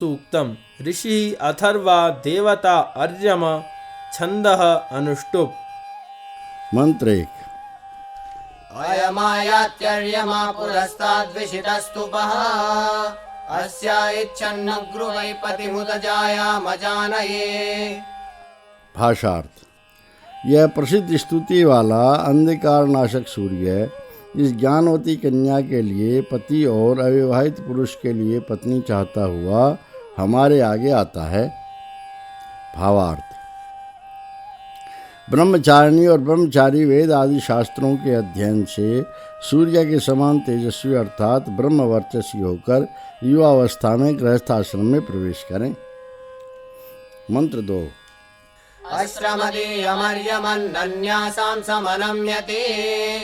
सूक्तम ऋषि अथर्वा देवता अर्यम छंदः अनुष्टुप्। मंत्र एक। अयमायात्यर्यमा पुरस्ताद्विशितस्तुपः अस्या इच्छन्नग्रुवैपतिमुदजायामजानये। भाषार्थ। यह प्रसिद्ध स्तुति वाला अंधकार नाशक सूर्य इस ज्ञानवती कन्या के लिए पति और अविवाहित पुरुष के लिए पत्नी चाहता हुआ हमारे आगे आता है। भावार्थ। ब्रह्मचारिणी और ब्रह्मचारी वेद आदि शास्त्रों के अध्ययन से सूर्य के समान तेजस्वी अर्थात ब्रह्म वर्चस्वी होकर युवावस्था में गृहस्थाश्रम में प्रवेश करें। मंत्र 2। अश्रमदीयमर्यमन्नन्यासां समनम्यते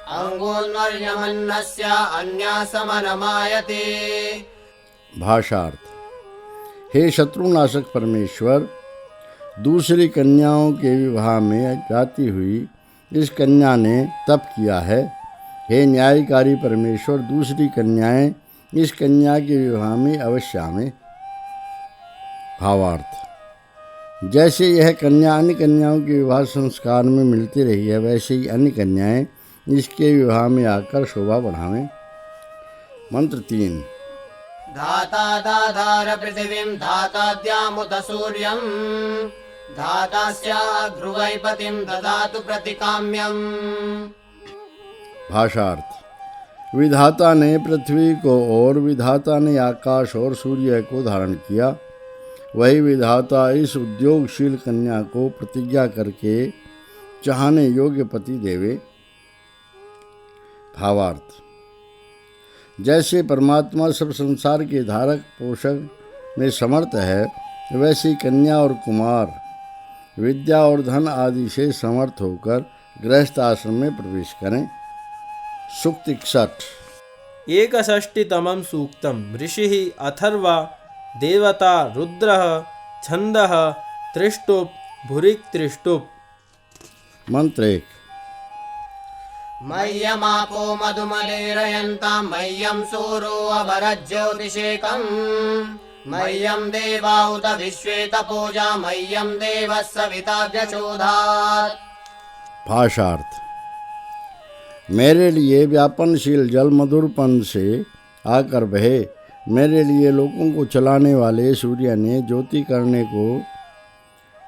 अंगोन्वर्यमन्नस्य अन्यासमनमायते। भाषार्थ। हे शत्रुनाशक परमेश्वर, दूसरी कन्याओं के विवाह में जाती हुई इस कन्या ने तप किया है। हे न्यायकारी परमेश्वर, दूसरी कन्याएं इस कन्या के विवाह में अवश्य आवें। भावार्थ। जैसे यह कन्या अन्य कन्याओं के विवाह संस्कार में मिलती रही है, वैसे ही अन्य कन्याएं इसके विवाह में आकर शोभा बढ़ावें। मंत्र 3। धाता दाधार पृथिवीं धाताद्यामुत सूर्यं धातास्या ध्रुवैपतिं ददातु प्रतिकाम्यम्। भाषार्थ। विधाता ने पृथ्वी को और विधाता ने आकाश और सूर्य को धारण किया। वही विधाता इस उद्योगशील कन्या को प्रतिज्ञा करके चाहने योग्य पति देवे। भावार्थ। जैसे परमात्मा सब संसार के धारक पोषक में समर्थ है, वैसे कन्या और कुमार विद्या और धन आदि से समर्थ होकर गृहस्थ आश्रम में प्रवेश करें। सूक्त 61। एकषष्टितमं सूक्तम ऋषिः अथर्वा देवता रुद्रः छंदः त्रिष्टुप् भुरिक् त्रिष्टुप्। मंत्र 1। मह्यमापो मधुमलेरयन्तां मह्यं सूरो अभरज्योतिषेकम् मह्यं देवा उत विश्वे तपोजा मह्यं देवः सविता व्यचोधात्। भाषार्थ। मेरे लिए व्यापनशील जल मधुरपन से आकर बहे। मेरे लिए लोगों को चलाने वाले सूर्य ने ज्योति करने को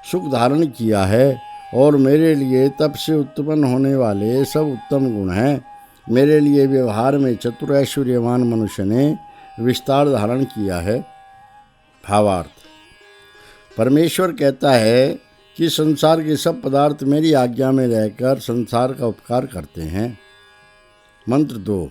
सुख धारण किया है और मेरे लिए तप से उत्पन्न होने वाले सब उत्तम गुण हैं। मेरे लिए व्यवहार में चतुर ऐश्वर्यवान मनुष्य ने विस्तार धारण किया है। भावार्थ। परमेश्वर कहता है कि संसार के सब पदार्थ मेरी आज्ञा में रहकर संसार का उपकार करते हैं। मंत्र 2।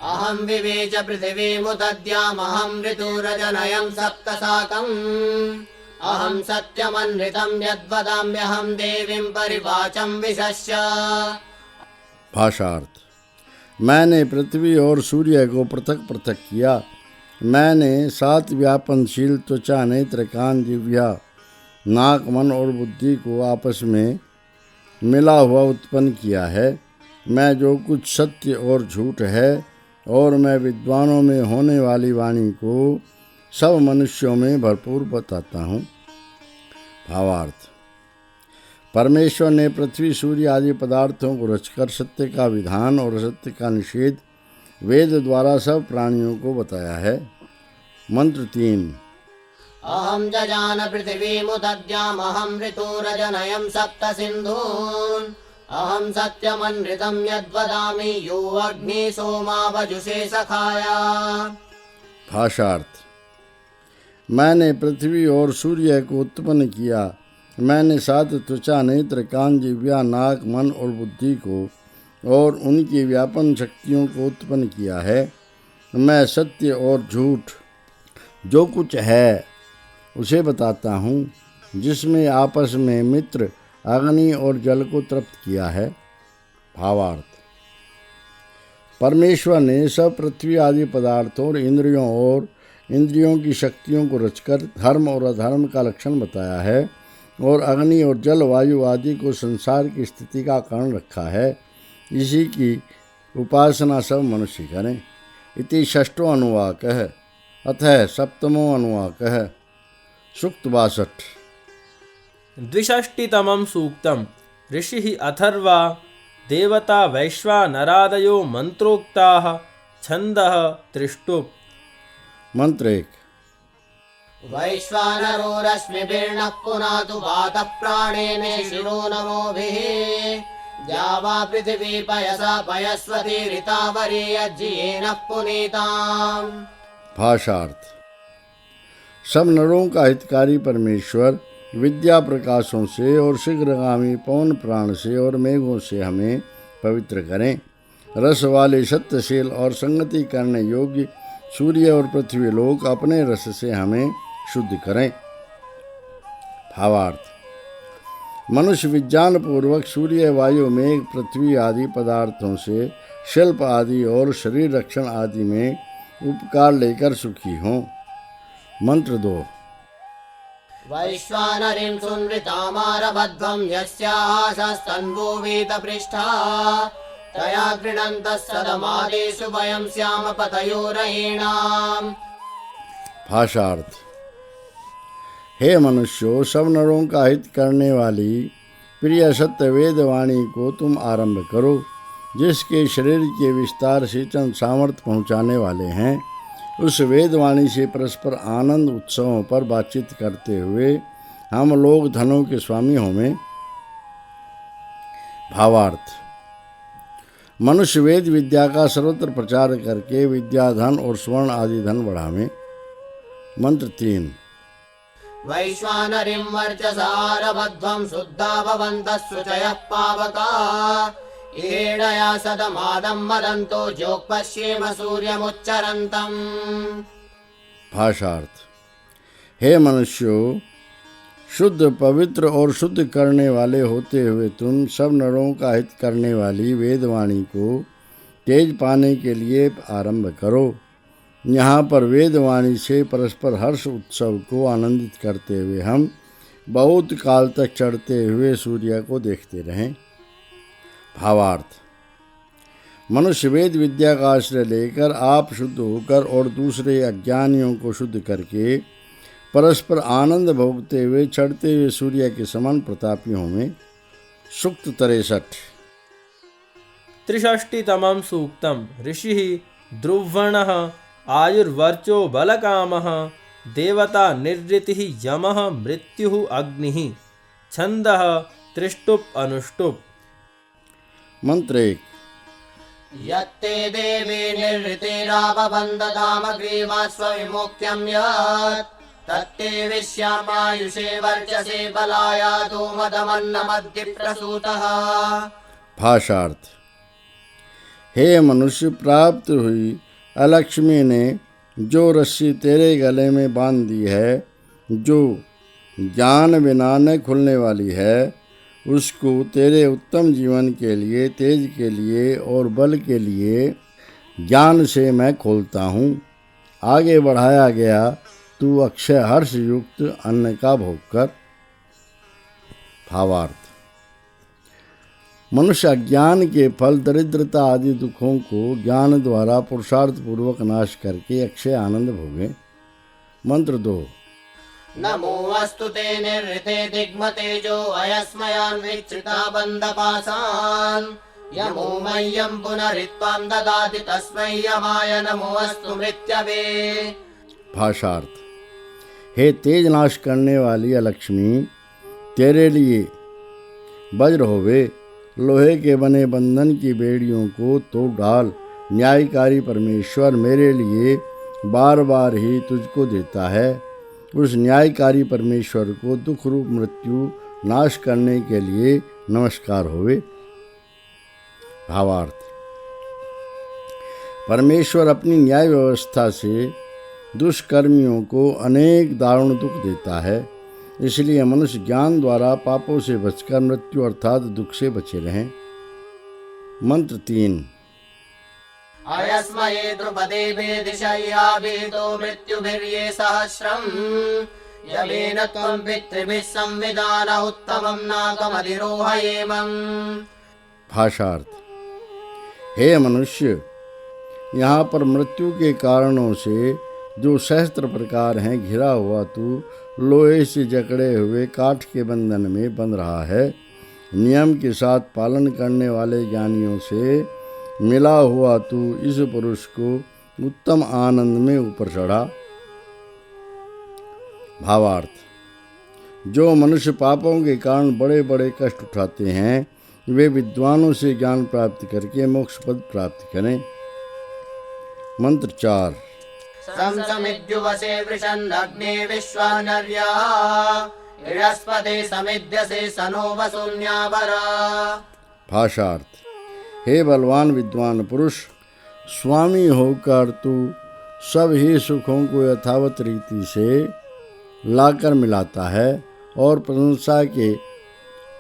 अहं विवेच पृथिवीमुदद्यामहं ऋतुरजनयं सप्तसाकम् अहं सत्यमन्वितं यद्वदाम्यहं देवीं परिवाचं विशस्य। भाषार्थ। मैंने पृथ्वी और सूर्य को पृथक पृथक किया। मैंने 7 व्यापनशील त्वचा नेत्र कान जिह्वा नाक मन और बुद्धि को आपस में मिला हुआ उत्पन्न किया है। मैं जो कुछ सत्य और झूठ है और मैं विद्वानों में होने वाली वाणी को सब मनुष्यों में भरपूर बताता हूँ। भावार्थ। परमेश्वर ने पृथ्वी सूर्य आदि पदार्थों को रचकर सत्य का विधान और असत्य का निषेध वेद द्वारा सब प्राणियों को बताया है। मंत्र 3। अहं जजान पृथिवीमुदद्यामहं ऋतुरजनयं सप्त सिन्धून् अहं सत्यमन्वितं यद्वदामि यो अग्नि सोमावजुषे सखाया। भाषार्थ। मैंने पृथ्वी और सूर्य को उत्पन्न किया। मैंने 7 त्वचा नेत्र कान जिह्वा नाक मन और बुद्धि को और उनकी व्यापन शक्तियों को उत्पन्न किया है। मैं सत्य और झूठ जो कुछ है उसे बताता हूँ, जिसमें आपस में मित्र अग्नि और जल को तृप्त किया है। भावार्थ। परमेश्वर ने सब पृथ्वी आदि पदार्थों और इंद्रियों की शक्तियों को रचकर धर्म और अधर्म का लक्षण बताया है और अग्नि और जल वायु आदि को संसार की स्थिति का कारण रखा है। इसी की उपासना सब मनुष्य करें। इति षष्ठो अनुवाकः। अतः सप्तमो अनुवाकः सूक्त 62। द्विषष्टितमं सूक्तं ऋषिः अथर्वा देवता वैश्वानरादयो मंत्रोक्ताः छन्दः त्रिष्टुप्। मंत्र 1। वैश्वानरो रश्मिभिर्नः पुनातु वातः प्राणेन शिरो नमोभिः द्यावा पृथिवी पयसा पयस्वती ऋतावरी यज्ञेन पुनीताम्। भाषार्थ। सब नरों का हितकारी परमेश्वर विद्या प्रकाशों से और शीघ्रगामी पवन प्राण से और मेघों से हमें पवित्र करें। रस वाले सत्यशील और संगति करने योग्य सूर्य और पृथ्वी लोक अपने रस से हमें शुद्ध करें। भावार्थ। मनुष्य विज्ञान पूर्वक सूर्य, वायु, मेघ, पृथ्वी आदि पदार्थों से शिल्प आदि और शरीर रक्षण आदि में उपकार लेकर सुखी हों। मंत्र 2। वैश्वानरीं सुनृतामारभध्वं यस्याः शस्तन्भुवीत पृष्ठा तया गृह्णन्तः सदमादेषु वयं स्याम पतयोरयीणाम्। भाषार्थ। हे मनुष्यों, सब नरों का हित करने वाली प्रिय सत्य वेदवाणी को तुम आरंभ करो, जिसके शरीर के विस्तार से चंद सामर्थ्य पहुँचाने वाले हैं। उस वेदवाणी से परस्पर आनंद उत्सवों पर बातचीत करते हुए हम लोग धनों के स्वामी होंगे। भावार्थ। मनुष्य वेद विद्या का सर्वत्र प्रचार करके विद्या, धन और स्वर्ण आदि धन बढ़ावे। मंत्र 3। वैश्वानरीं वर्चसारभध्वं शुद्धा भवन्तः शुचयः पावका ईडया सदमादं मदन्तो जोक्पश्येम सूर्यमुच्चरन्तम्। भाषार्थ। हे मनुष्यों, शुद्ध, पवित्र और शुद्ध करने वाले होते हुए तुम सब नरों का हित करने वाली वेदवाणी को तेज पाने के लिए आरंभ करो। यहाँ पर वेदवाणी से परस्पर हर्ष उत्सव को आनंदित करते हुए हम बहुत काल तक चढ़ते हुए सूर्य को देखते रहें। भावार्थ। मनुष्य वेद विद्या का आश्रय लेकर आप शुद्ध होकर और दूसरे अज्ञानियों को शुद्ध करके परस्पर आनंद भोगते हुए चढ़ते हुए सूर्य के समान प्रतापी होंगे। सूक्त 63। त्रिषष्टितमं सूक्तं ऋषिः द्रुवणः आयुर्वर्चो बलकामः देवता निर्ऋतिः यमः मृत्युः अग्निः छन्दः त्रिष्टुप् अनुष्टुप्। मंत्र 1। यत्ते देवी निर्ऋतिरापबन्धधामग्रीवास्वविमुख्यं यत् तत्ते विश्यामायुषे वर्चसे बलाया धूमदमन्नमद्यप्रसूतः। भाषार्थ। हे मनुष्य, प्राप्त हुई अलक्ष्मी ने जो रस्सी तेरे गले में बांध दी है, जो ज्ञान बिना न खुलने वाली है, उसको तेरे उत्तम जीवन के लिए, तेज के लिए और बल के लिए ज्ञान से मैं खोलता हूँ। आगे बढ़ाया गया तू अक्षय हर्ष युक्त अन्न का भोग कर। भावार्थ। मनुष्य अज्ञान के फल, दरिद्रता आदि दुखों को ज्ञान द्वारा पुरुषार्थ पूर्वक नाश करके अक्षय आनंद भोगे। मंत्र 2। नमोऽस्तु ते निर्ऋते दिग्मतेजो अयस्मयान्विच्छिता बन्धपाशान् यमो मह्यं पुनरित्वां ददाति तस्मै यमाय नमोऽस्तु मृत्यवे। भाषार्थ। हे तेज नाश करने वाली अलक्ष्मी, तेरे लिए वज्र होवे, लोहे के बने बंधन की बेड़ियों को तोड़ डाल। न्यायकारी परमेश्वर मेरे लिए बार बार ही तुझको देता है। उस न्यायकारी परमेश्वर को दुख रूप मृत्यु नाश करने के लिए नमस्कार होवे। भावार्थ। परमेश्वर अपनी न्याय व्यवस्था से दुष्कर्मियों को अनेक दारुण दुख देता है, इसलिए मनुष्य ज्ञान द्वारा पापों से बचकर मृत्यु अर्थात दुख से बचे रहें। मंत्र 3। अयस्मये द्रुपदे भेदिशय्याभीतो मृत्युभिर्ये सहस्रम् यमेन त्वं पितृभिः संविदान उत्तमं नाकमधिरोहयेमम्। भाषार्थ। हे मनुष्य, यहाँ पर मृत्यु के कारणों से जो सहस्त्र प्रकार हैं, घिरा हुआ तू लोहे से जकड़े हुए काठ के बंधन में बंध रहा है। नियम के साथ पालन करने वाले ज्ञानियों से मिला हुआ तू इस पुरुष को उत्तम आनंद में ऊपर चढ़ा। भावार्थ: जो मनुष्य पापों के कारण बड़े बड़े कष्ट उठाते हैं, वे विद्वानों से ज्ञान प्राप्त करके मोक्ष पद प्राप्त करें। मंत्र 4। संसमिद्युवसे वृषन्नग्ने विश्वानर्या बृहस्पते समिद्यसे सनो वसून्यावरा। भाषार्थ: हे बलवान विद्वान पुरुष, स्वामी होकर तू सब ही सुखों को यथावत रीति से लाकर मिलाता है और प्रशंसा के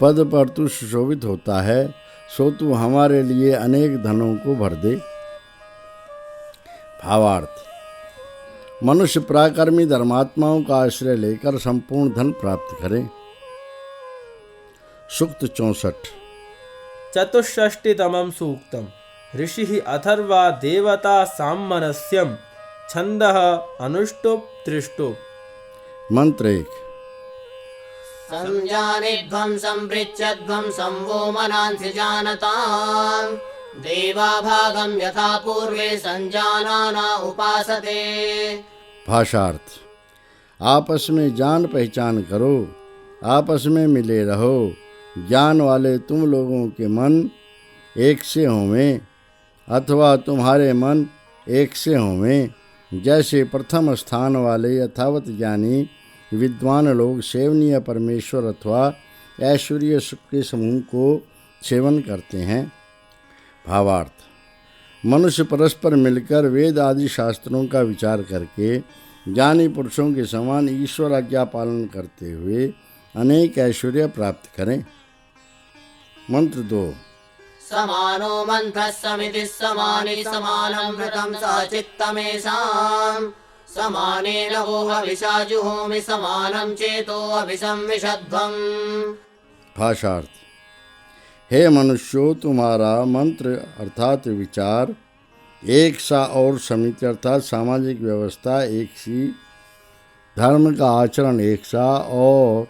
पद पर तू सुशोभित होता है, सो तू हमारे लिए अनेक धनों को भर दे। भावार्थ: मनुष्य पराक्रमी धर्मात्माओं का आश्रय लेकर संपूर्ण धन प्राप्त करे। सूक्त 64। चतुष्षष्टितमं सूक्तम्। ऋषिः अथर्वा देवता सामनस्यं छन्दः अनुष्टुप् त्रिष्टुप्। मंत्र 1। संजानिध्वं संपृच्छध्वं संवो मनांसि जानताम् देवा भागं यथा पूर्वे संजानाना उपासते। भाषार्थ: आपस में जान पहचान करो, आपस में मिले रहो। ज्ञान वाले तुम लोगों के मन एक से होवें अथवा तुम्हारे मन एक से होवें। जैसे प्रथम स्थान वाले यथावत ज्ञानी विद्वान लोग सेवनीय परमेश्वर अथवा ऐश्वर्य सुख के समूह को सेवन करते हैं। भावार्थ: मनुष्य परस्पर मिलकर वेद आदि शास्त्रों का विचार करके ज्ञानी पुरुषों के समान ईश्वर आज्ञा पालन करते हुए अनेक ऐश्वर्य प्राप्त करें। मंत्र 2। समानो मंत्रः समितिः समानि समानं व्रतं सहचित्तमेषाम् समानेन वो हविषा जुहोमि समानं चेतो अभिसंविशध्वम्। भाषार्थ: हे मनुष्यों, तुम्हारा मंत्र अर्थात विचार एक सा और समिति अर्थात सामाजिक व्यवस्था एक सी, धर्म का आचरण एक सा और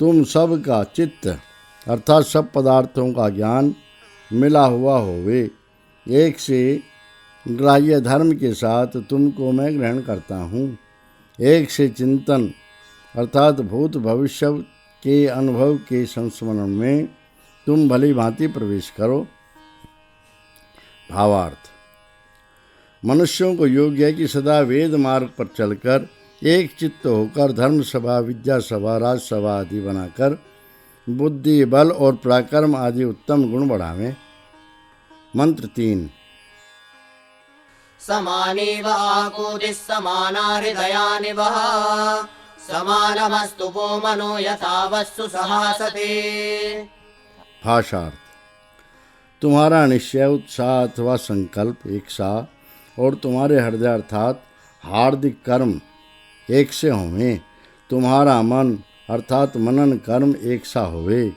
तुम सब का चित्त अर्थात सब पदार्थों का ज्ञान मिला हुआ होवे। एक से ग्राह्य धर्म के साथ तुमको मैं ग्रहण करता हूँ। एक से चिंतन अर्थात भूत भविष्य के अनुभव के संस्मरण में तुम भली भांति प्रवेश करो। भावार्थ: मनुष्यों को योग्य है कि सदा वेद मार्ग पर चलकर एक चित्त होकर धर्म सभा, विद्या सभा, राजसभा आदि बनाकर बुद्धि, बल और पराक्रम आदि उत्तम गुण बढ़ावें। मंत्र 3। समानेव आकुतिः समाना हृदयानि वः समानमस्तुपो मनो यथा वस्तु सहासते। भाषार्थ: तुम्हारा निश्चय, उत्साह अथवा संकल्प एक सा और तुम्हारे हृदय अर्थात हार्दिक कर्म एक से होवें। तुम्हारा मन अर्थात मनन कर्म एक सा होवे,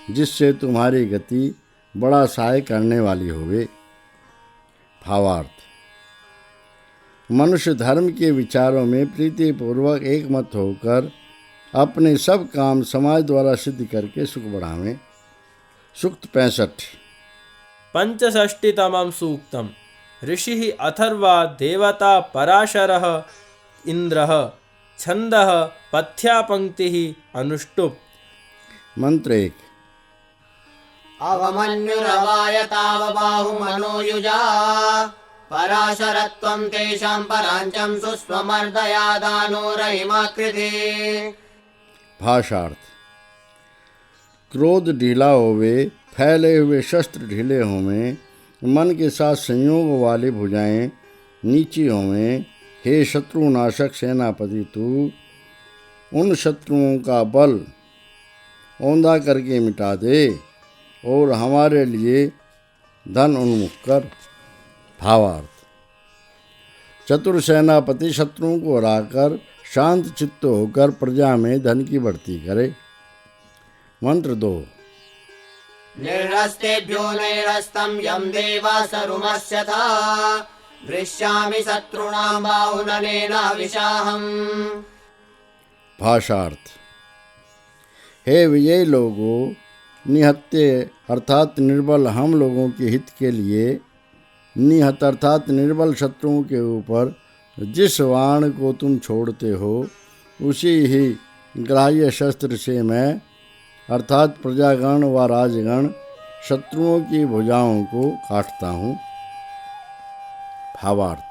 जिससे तुम्हारी गति बड़ा सहाय करने वाली होवे। भावार्थ: मनुष्य धर्म के विचारों में प्रीतिपूर्वक एकमत होकर अपने सब काम समाज द्वारा सिद्ध करके सुख बढ़ावें। सूक्त 65। पंचषष्टितमं सूक्तम्। ऋषिः अथर्वा देवता पराशरः इन्द्रः छन्दः पथ्यापङ्क्तिः अनुष्टुप्। मंत्र 1। अवमन्युरवायतावबाहु मनोयुजा पराशरत्वं तेषां पराञ्चं सुस्वमर्दयादानो रहिमाकृति। भाषार्थ: क्रोध ढीला होवे, फैले हुए शस्त्र ढीले होवें, मन के साथ संयोग वाली भुजाएं नीची होवें। हे शत्रुनाशक सेनापति, तू उन शत्रुओं का बल औंधा करके मिटा दे और हमारे लिए धन उन्मुख कर। भावार्थ: चतुर सेनापति शत्रुओं को हराकर शांत चित्त होकर प्रजा में धन की बढ़ती करे। मंत्र 2। निर्हस्तेभ्यो नैरस्तं यं देवा सरुमस्यथा दृश्यामि शत्रूणां बाहुननेन हविषाहम्। भाषार्थ। हे विजयी लोगों, निहत्ते अर्थात निर्बल हम लोगों के हित के लिए, निहत अर्थात निर्बल शत्रुओं के ऊपर जिस बाण को तुम छोड़ते हो उसी ही ग्राह्य शस्त्र से मैं अर्थात प्रजागण व राजगण शत्रुओं की भुजाओं को काटता हूँ। भावार्थ।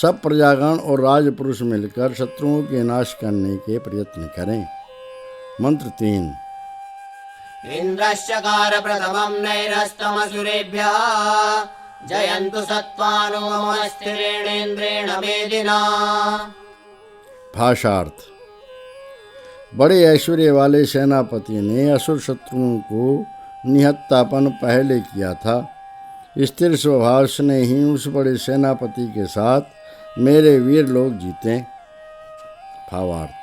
सब प्रजागण और राजपुरुष मिलकर शत्रुओं के नाश करने के प्रयत्न करें। मंत्र 3। इन्द्रश्चकार प्रथमं नैरस्तमसुरेभ्यः जयन्तु सत्त्वानो मम स्थिरेणेन्द्रेण मेदिना। भाषार्थ। बड़े ऐश्वर्य वाले सेनापति ने असुर शत्रुओं को निहत्तापन पहले किया था। स्थिर स्वभाव ने ही उस बड़े सेनापति के साथ मेरे वीर लोग जीते। भावार्थ।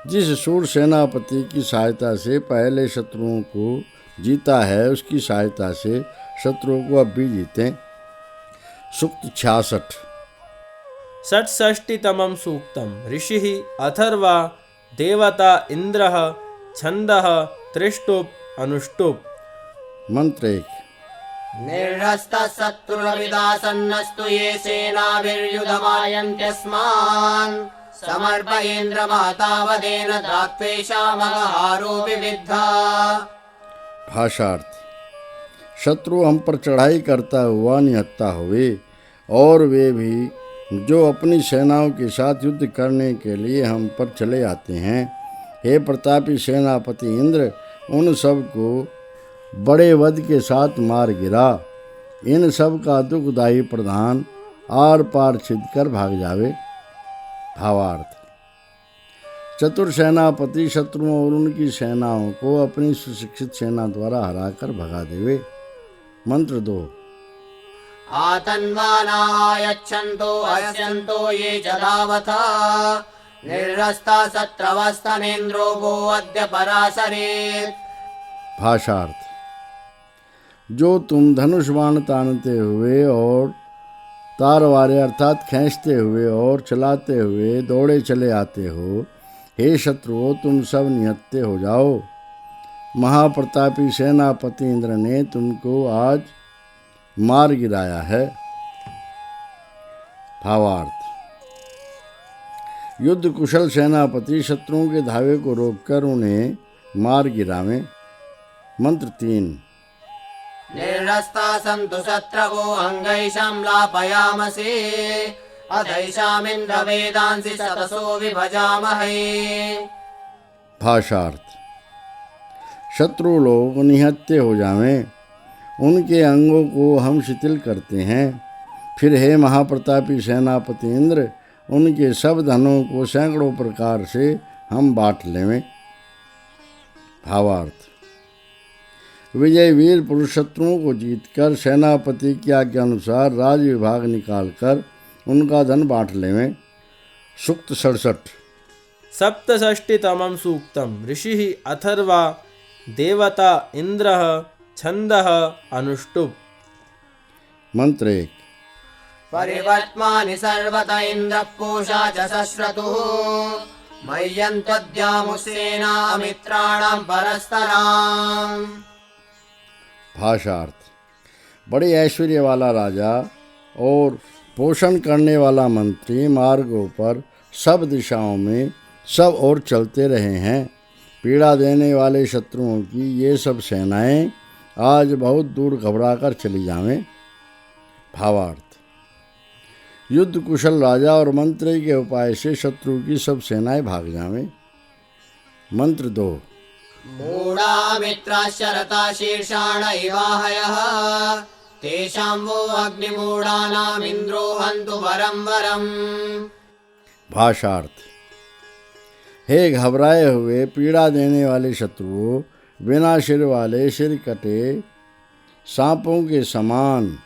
जिस सूर सेनापति की सहायता से पहले शत्रुओं को जीता है उसकी सहायता से शत्रुओं को अब भी जीते। सूक्त 66। षट्षष्टितमं सूक्तम् ऋषिः अथर्वा देवता इन्द्रः छन्दः त्रिष्टुप् अनुष्टुप्। मंत्र 1। निर्हस्तः शत्रुरविदासन्नस्तु ये सेनाभिर्युधमायन्त्यस्मान् समर्पयेन्द्र महतावदेन दात्वेषामगहारोऽपि विद्धा। भाषार्थ। शत्रु हम पर चढ़ाई करता हुआ निहत्ता हुए और वे भी जो अपनी सेनाओं के साथ युद्ध करने के लिए हम पर चले आते हैं। हे प्रतापी सेनापति इंद्र, उन सब को बड़े वध के साथ मार गिरा। इन सब का दुखदायी प्रधान आर पार छिद कर भाग जावे। भावार्थ। चतुर सेनापति शत्रुओं और उनकी सेनाओं को अपनी सुशिक्षित सेना द्वारा हराकर भगा देवे। मंत्र 2। आतन्वानायच्छन्तो अस्यन्तो ये च धावथा निर्हस्ता शत्रवस्तनेन्द्रो गो अद्य पराशरेत्। भाषार्थ। जो तुम धनुष बाण तानते हुए और तारवारे अर्थात खींचते हुए और चलाते हुए दौड़े चले आते हो, हे शत्रुओं तुम सब निहत्ते हो जाओ। महाप्रतापी सेनापति इंद्र ने तुमको आज मार गिराया है। भावार्थ। युद्ध कुशल सेनापति शत्रुओं के धावे को रोककर उन्हें मार गिरावें। मंत्र 3। निर्हस्ता सन्तु शत्रवो अंगैषां लापयामसे अथैषामिन्द्र वेदांसि शतसो विभजामहे। भाषार्थ। शत्रु लोग निहत्ते हो जावें, उनके अंगों को हम शिथिल करते हैं। फिर हे महाप्रतापी सेनापति इंद्र, उनके सब धनों को सैकड़ों प्रकार से हम बांट लेवें। भावार्थ। विजय वीर पुरुष शत्रुओं को जीतकर सेनापति की आज्ञा अनुसार राज विभाग निकालकर उनका धन बांट लेवें। सूक्त 67। सप्तषष्टितमं सूक्तम् ऋषिः अथर्वा देवता इन्द्रः छन्दः अनुष्टुप्। मंत्र 1। परिवर्त्मानि सर्वत इन्द्रः पूषा च सश्रतुः मह्यन्त्वद्यामुसेना मित्राणां परस्तराम्। भाषार्थ। बड़े ऐश्वर्य वाला राजा और पोषण करने वाला मंत्री मार्गों पर सब दिशाओं में सब ओर चलते रहे हैं। पीड़ा देने वाले शत्रुओं की ये सब सेनाएं आज बहुत दूर घबरा कर चली जावें। भावार्थ। युद्ध कुशल राजा और मंत्री के उपाय से शत्रु की सब सेनाएं भाग जावें। मंत्र 2। मूढ़ा मित्राश्चरता शीर्षाण इवाहयः तेषां वो अग्निमूढ़ानाम् इन्द्रो हन्तु वरं वरम्। भाषार्थ। हे घबराए हुए पीड़ा देने वाले शत्रुओं, बिना सिर वाले सिर कटे सांपों के समान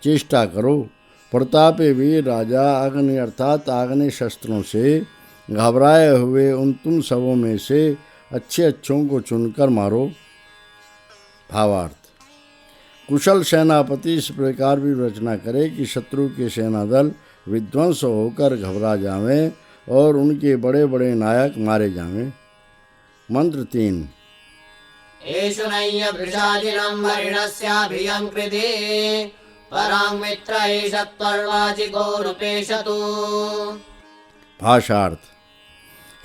चेष्टा करो। प्रतापी वीर राजा अग्नि अर्थात आग्नेय शस्त्रों से घबराए हुए उन तुम सबों में से अच्छे अच्छों को चुनकर मारो। भावार्थ। कुशल सेनापति इस प्रकार भी रचना करे कि शत्रु के सेना दल विध्वंस होकर घबरा जावें और उनके बड़े बड़े नायक मारे जावें। मंत्र 3। एषु नय्य वृषाजिनं हरिणस्याभियं कृते परां मित्र एष त्वर्वाचिको रूपेशतु। भाषार्थ।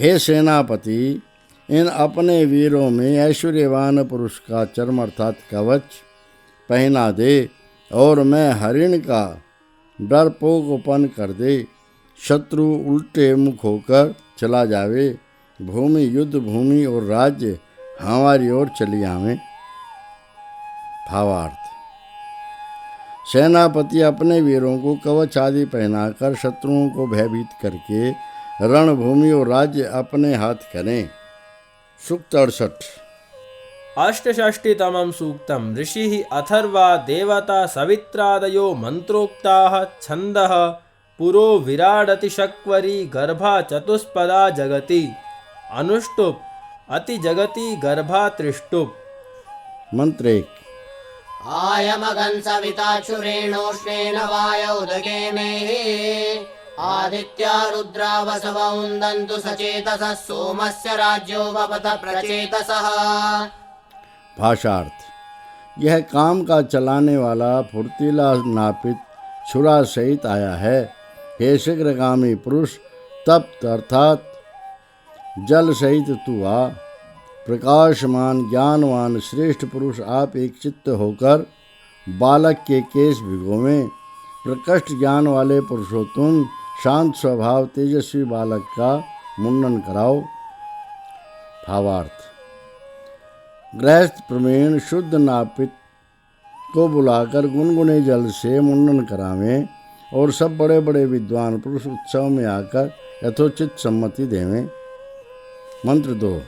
हे सेनापति, इन अपने वीरों में ऐश्वर्यवान पुरुष का चर्म अर्थात कवच पहना दे और मैं हरिण का डरपोकपन कर दे। शत्रु उल्टे मुख होकर चला जावे, भूमि युद्ध भूमि और राज्य हमारी ओर चली आवे। भावार्थ। सेनापति अपने वीरों को कवच आदि पहनाकर शत्रुओं को भयभीत करके रणभूमि और राज्य अपने हाथ करें। सूक्त 68। अष्टषष्टितमं सूक्तम् ऋषिः अथर्वा देवता सवित्रादयो मन्त्रोक्ताः छन्दः पुरो विराडति शक्वरी गर्भा चतुष्पदा जगति अनुष्टुप् अति जगति गर्भा त्रिष्टुप्। मंत्र 1। आयमगन् सविताक्षुरेणोष्णेन वायौदकेनेः आदित्या रुद्रा वसव उन्दन्तु सचेतसः सोमस्य राज्यो वपत प्रचेतसः। भाषार्थ। यह काम का चलाने वाला फुर्तीला नापित छुरा सहित आया है। हे शीघ्रगामी पुरुष, तप्त अर्थात जल सहित तू आ। प्रकाशमान ज्ञानवान श्रेष्ठ पुरुष आप एक चित्त होकर बालक के केस भिगोवें। प्रकृष्ट ज्ञान वाले पुरुषोत्तम शांत स्वभाव तेजस्वी बालक का मुंडन कराओ। भावार्थ। गृहस्थ प्रवीण शुद्ध नापित को बुलाकर गुनगुने जल से मुंडन करावें और सब बड़े बड़े विद्वान पुरुष उत्सव में आकर यथोचित सम्मति देवें। मंत्र 2।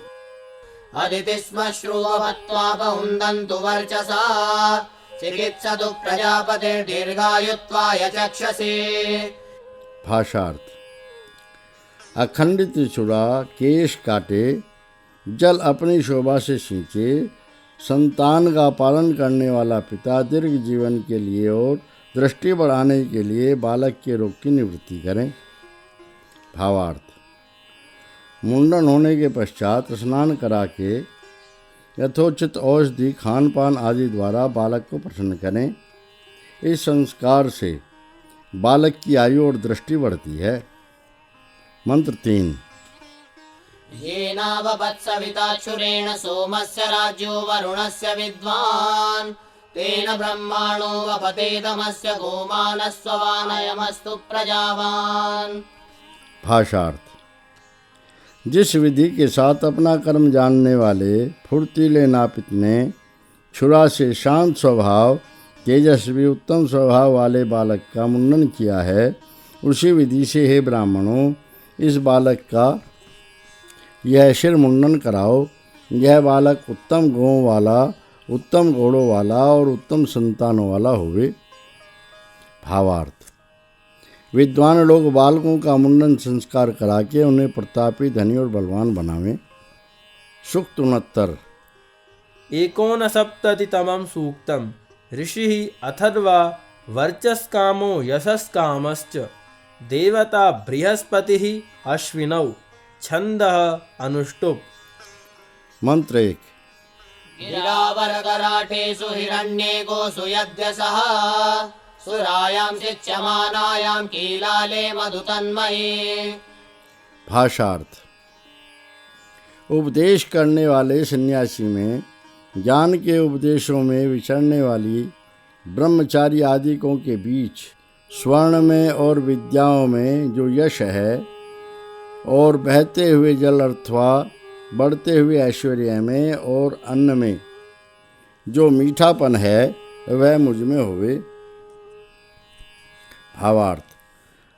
अदिति स्म श्रुवत्वापहुन्दन्तु वर्चसा चिकित्सतु प्रजापतिर्दीर्घायुत्वाय चक्षसे। भाषार्थ। अखंडित चूड़ा केश काटे, जल अपनी शोभा से सींचे, संतान का पालन करने वाला पिता दीर्घ जीवन के लिए और दृष्टि बढ़ाने के लिए बालक के रोग की निवृत्ति करें। भावार्थ। मुंडन होने के पश्चात स्नान करा के यथोचित औषधि खान पान आदि द्वारा बालक को प्रसन्न करें। इस संस्कार से बालक की आयु और दृष्टि बढ़ती है। मंत्र 3। येनावपत्सविताक्षुरेण सोमस्य राज्यो वरुणस्य विद्वान् तेन ब्रह्माणो वपतेदमस्य गोमानस्ववानयमस्तु प्रजावान्। भाषार्थ। जिस विधि के साथ अपना कर्म जानने वाले फुर्तीले नापित ने छुरा से शांत स्वभाव तेजस्वी उत्तम स्वभाव वाले बालक का मुंडन किया है, उसी विधि से हे ब्राह्मणों इस बालक का यह शिर मुंडन कराओ। यह बालक उत्तम गौं वाला, उत्तम घोड़ों वाला और उत्तम संतानों वाला होवे। भावार्थ। विद्वान लोग बालकों का मुंडन संस्कार करा के उन्हें प्रतापी, धनी और बलवान बनावें। सूक्त 69। एकोनसप्ततितमं सूक्तम् ऋषिः अथर्वा वर्चस्कामो यशस्कामश्च देवता बृहस्पतिः अश्विनौ छन्दः अनुष्टुप्। मंत्र 1। गिरावरकराठेषु हिरण्येकोऽसु यद्यसः सुरायां शिच्यमानायां कीलाले मधुतन्मये। भाषार्थ। उपदेश करने वाले सन्यासी में ज्ञान के उपदेशों में विचरने वाली ब्रह्मचारी आदिकों के बीच स्वर्ण में और विद्याओं में जो यश है और बहते हुए जल अथवा बढ़ते हुए ऐश्वर्य में और अन्न में जो मीठापन है वह मुझ में होवे। भावार्थ।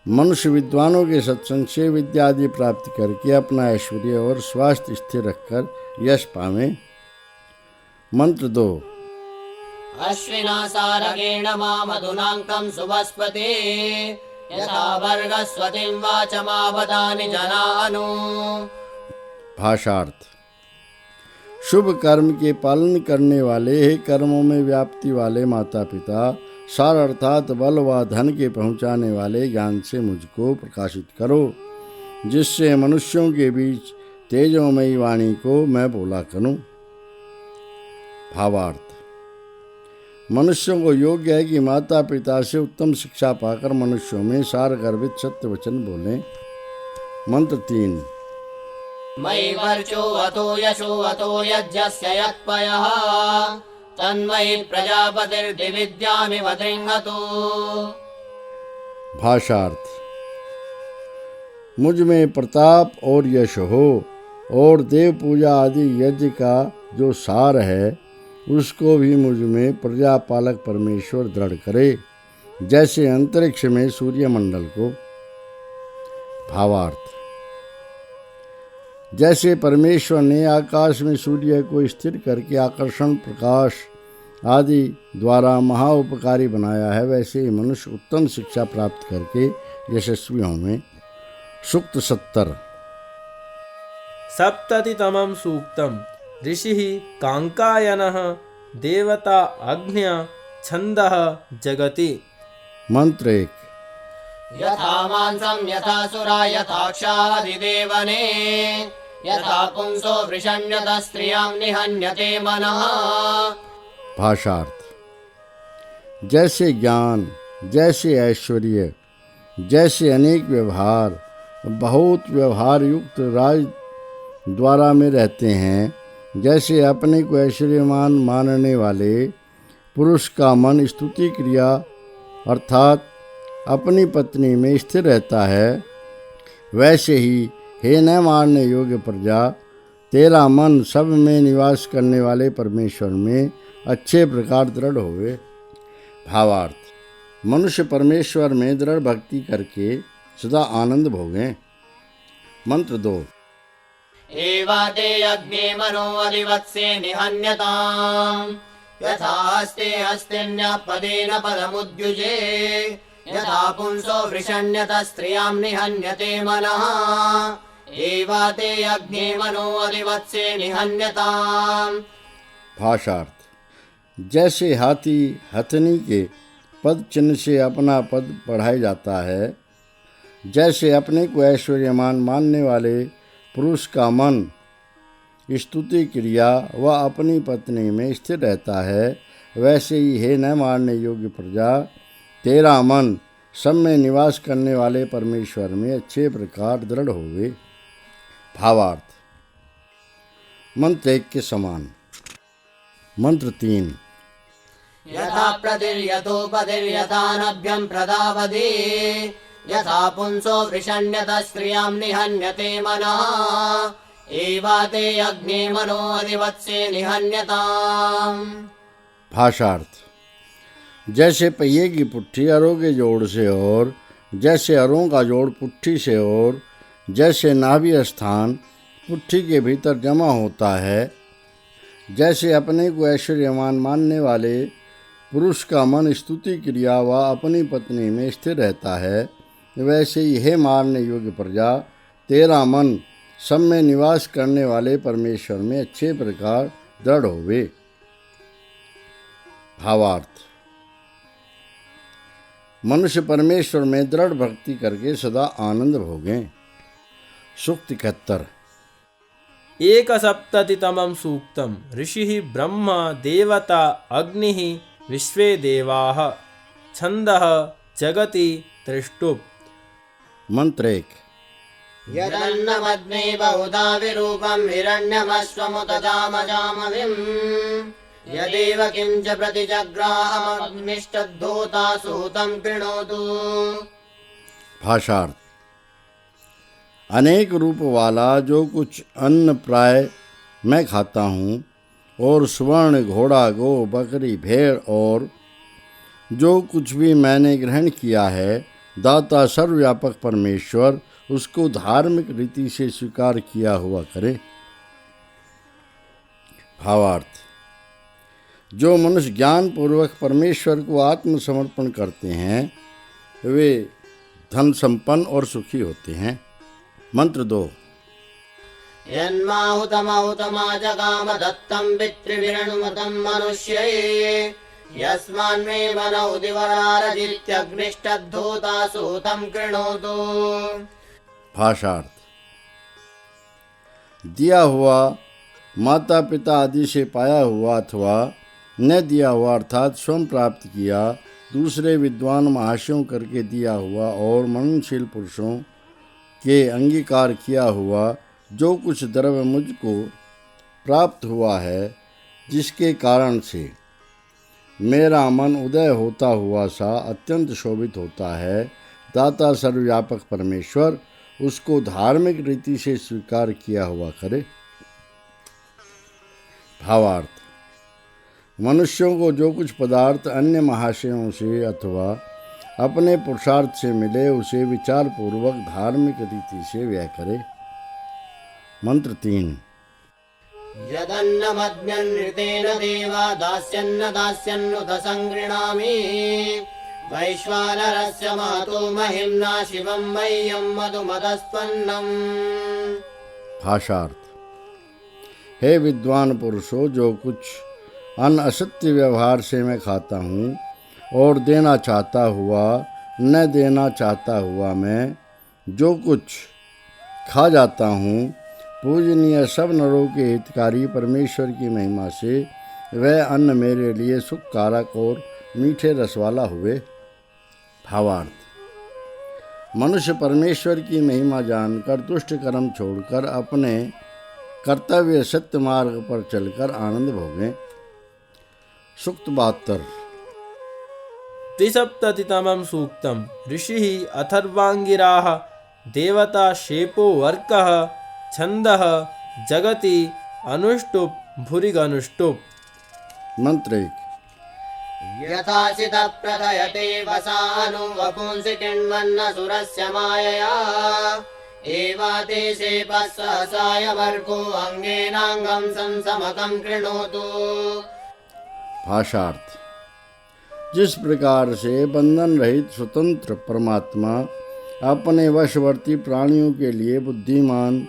मनुष्य विद्वानों के सत्संग से विद्या आदि प्राप्त करके अपना ऐश्वर्य और स्वास्थ्य स्थिर रखकर यश पावे। मंत्र 2। अश्विना सारगेण मामधुनाङ्कं सुवस्पते यथा वर्गस्वतिं वाचमावदानि जनानु। भाषार्थ। शुभ कर्म के पालन करने वाले, हे कर्मों में व्याप्ति वाले माता पिता, सार अर्थात बल व धन के पहुँचाने वाले ज्ञान से मुझको प्रकाशित करो, जिससे मनुष्यों के बीच तेजोमयी वाणी को मैं बोला करूं। भावार्थ: मनुष्यों को योग्य है कि माता पिता से उत्तम शिक्षा पाकर मनुष्यों में सार गर्भित सत्य वचन बोलें। मंत्र 3। मयि वर्चो अतो यशो अतो यज्ञस्य यत्पयः तन्मयि प्रजापतिर्दिविद्यामिव दृङ्हतु। भाषार्थ: मुझ में प्रताप और यश हो और देव पूजा आदि यज्ञ का जो सार है उसको भी मुझ में प्रजापालक परमेश्वर दृढ़ करे, जैसे अंतरिक्ष में सूर्यमंडल को। भावार्थ: जैसे परमेश्वर ने आकाश में सूर्य को स्थिर करके आकर्षण प्रकाश आदि द्वारा महाउपकारी बनाया है, वैसे ही मनुष्य उत्तम शिक्षा प्राप्त करके यशस्वी होंगे। सूक्त 70। सप्ततितमं सूक्तम् ऋषिः काङ्कायनः देवता अग्न्या छन्दः जगति। मंत्र 1। यथा मांसं यथा सुरा यथा क्षादिदेवने यथा पुंसो वृषण्यत स्त्रियां निहन्यते मनः। भाषार्थ: जैसे ज्ञान, जैसे ऐश्वर्य, जैसे अनेक व्यवहार बहुत व्यवहार युक्त राज द्वारा में रहते हैं, जैसे अपने को ऐश्वर्यमान मानने वाले पुरुष का मन स्तुति क्रिया अर्थात अपनी पत्नी में स्थिर रहता है, वैसे ही हे न मारने योग्य प्रजा, तेरा मन सब में निवास करने वाले परमेश्वर में अच्छे प्रकार दृढ़ होवे। भावार्थ: मनुष्य परमेश्वर में दृढ़ भक्ति करके सदा आनंद भोगें। मंत्र 2। एवाते अग्ने मनो अधिवत्से निहन्यताम् यथा हस्ते हस्तिन्यः पदेन पदमुद्युजे यथा पुंसो वृषण्यत स्त्रियां निहन्यते मनः। एवाते अग्ने मनो अधिवत्से निहन्यताम्। भाषार्थ: जैसे हाथी हथनी के पद चिन्ह से अपना पद बढ़ाया जाता है, जैसे अपने को ऐश्वर्यमान मानने वाले पुरुष का मन स्तुति क्रिया व अपनी पत्नी में स्थिर रहता है, वैसे ही हे न मारने योग्य प्रजा, तेरा मन सब में निवास करने वाले परमेश्वर में अच्छे प्रकार दृढ़ होवे। भावार्थ: मंत्र 1 के समान। मंत्र 3। यथा प्रतिर्यथोपतिर्यथा नभ्यं प्रदावधि यथा पुंसो वृषण्यत स्त्रियां निहन्यते मनः। एवाते अग्ने मनो अधिवत्से निहन्यताम्। भाषार्थ: जैसे पहिए की पुट्ठी अरों के जोड़ से और जैसे अरों का जोड़ पुट्ठी से और जैसे नाभि स्थान पुट्ठी के भीतर जमा होता है, जैसे अपने को ऐश्वर्यमान मानने वाले पुरुष का मन स्तुति क्रिया व अपनी पत्नी में स्थिर रहता है, वैसे ही हे मारने योग्य प्रजा, तेरा मन सब में निवास करने वाले परमेश्वर में अच्छे प्रकार दृढ़ होवे। भावार्थ: मनुष्य परमेश्वर में दृढ़ भक्ति करके सदा आनंद भोगें। सूक्त 71। एकसप्ततितमं सूक्तम् ऋषिः ब्रह्मा देवता अग्निः विश्वे देवाः छन्दः जगति त्रिष्टुप्। मंत्र 1। यदन्नमग्ने बहुधा विरूपं हिरण्यमश्वमुत जामजामविम् यदेव किंच प्रतिजग्राहमग्निष्टद्धोता सूतं कृणोतु। भाषार्थ: अनेक रूप वाला जो कुछ अन्न प्राय मैं खाता हूँ और स्वर्ण घोड़ा गो बकरी भेड़ और जो कुछ भी मैंने ग्रहण किया है, दाता सर्वव्यापक परमेश्वर उसको धार्मिक रीति से स्वीकार किया हुआ करे। भावार्थ: जो मनुष्य ज्ञान पूर्वक परमेश्वर को आत्मसमर्पण करते हैं वे धन संपन्न और सुखी होते हैं। मंत्र 2। यन्माहुतमाहुतमा जगाम दत्तं पितृभिरनुमतं मनुष्यै यस्मान्मे वनौ दिवरारजित्यग्निष्टद्धूता सूतं कृणोतु। भाषार्थ। दिया हुआ माता पिता आदि से पाया हुआ अथवा न दिया हुआ अर्थात स्वयं प्राप्त किया, दूसरे विद्वान महाशयों करके दिया हुआ और मननशील पुरुषों के अंगीकार किया हुआ जो कुछ द्रव्य मुझको प्राप्त हुआ है, जिसके कारण से मेरा मन उदय होता हुआ सा अत्यंत शोभित होता है, दाता सर्वव्यापक परमेश्वर उसको धार्मिक रीति से स्वीकार किया हुआ करे। भावार्थ। मनुष्यों को जो कुछ पदार्थ अन्य महाशयों से अथवा अपने पुरुषार्थ से मिले उसे विचार पूर्वक धार्मिक रीति से व्यय करे। मंत्र 3। यदन्नमज्ञन्नृतेन देवा दास्यन्न दास्यन्नुत संगृणामि वैश्वानरस्य महतो महिम्ना शिवं मह्यं मधुमदस्पन्नम्। भाषार्थ। हे विद्वान पुरुषों, जो कुछ अन्न असत्य व्यवहार से मैं खाता हूँ और देना चाहता हुआ न देना चाहता हुआ मैं जो कुछ खा जाता हूँ, पूजनीय सब नरों के हितकारी परमेश्वर की महिमा से वह अन्न मेरे लिए सुख कारक और मीठे रस वाला हुए। भावार्थ। मनुष्य परमेश्वर की महिमा जानकर दुष्ट कर्म छोड़कर अपने कर्तव्य सत्य मार्ग पर चलकर आनंद भोगें। सूक्त 72। त्रिसप्ततितमं सूक्तम्। ऋषिः अथर्वाङ्गिराः देवता शेपो वर्कः छन्दः जगति अनुष्टुप् भुरिगनुष्टुप्। मंत्र 1। यथासित प्रथयते वसानु वपुंसि किण्वन्न सुरस्य मायया एवाते शेपः सहसाय वर्को अङ्गेनाङ्गं संसमकं कृणोतु। भाषार्थ। जिस प्रकार से बंधन रहित स्वतंत्र परमात्मा अपने वशवर्ती प्राणियों के लिए बुद्धिमान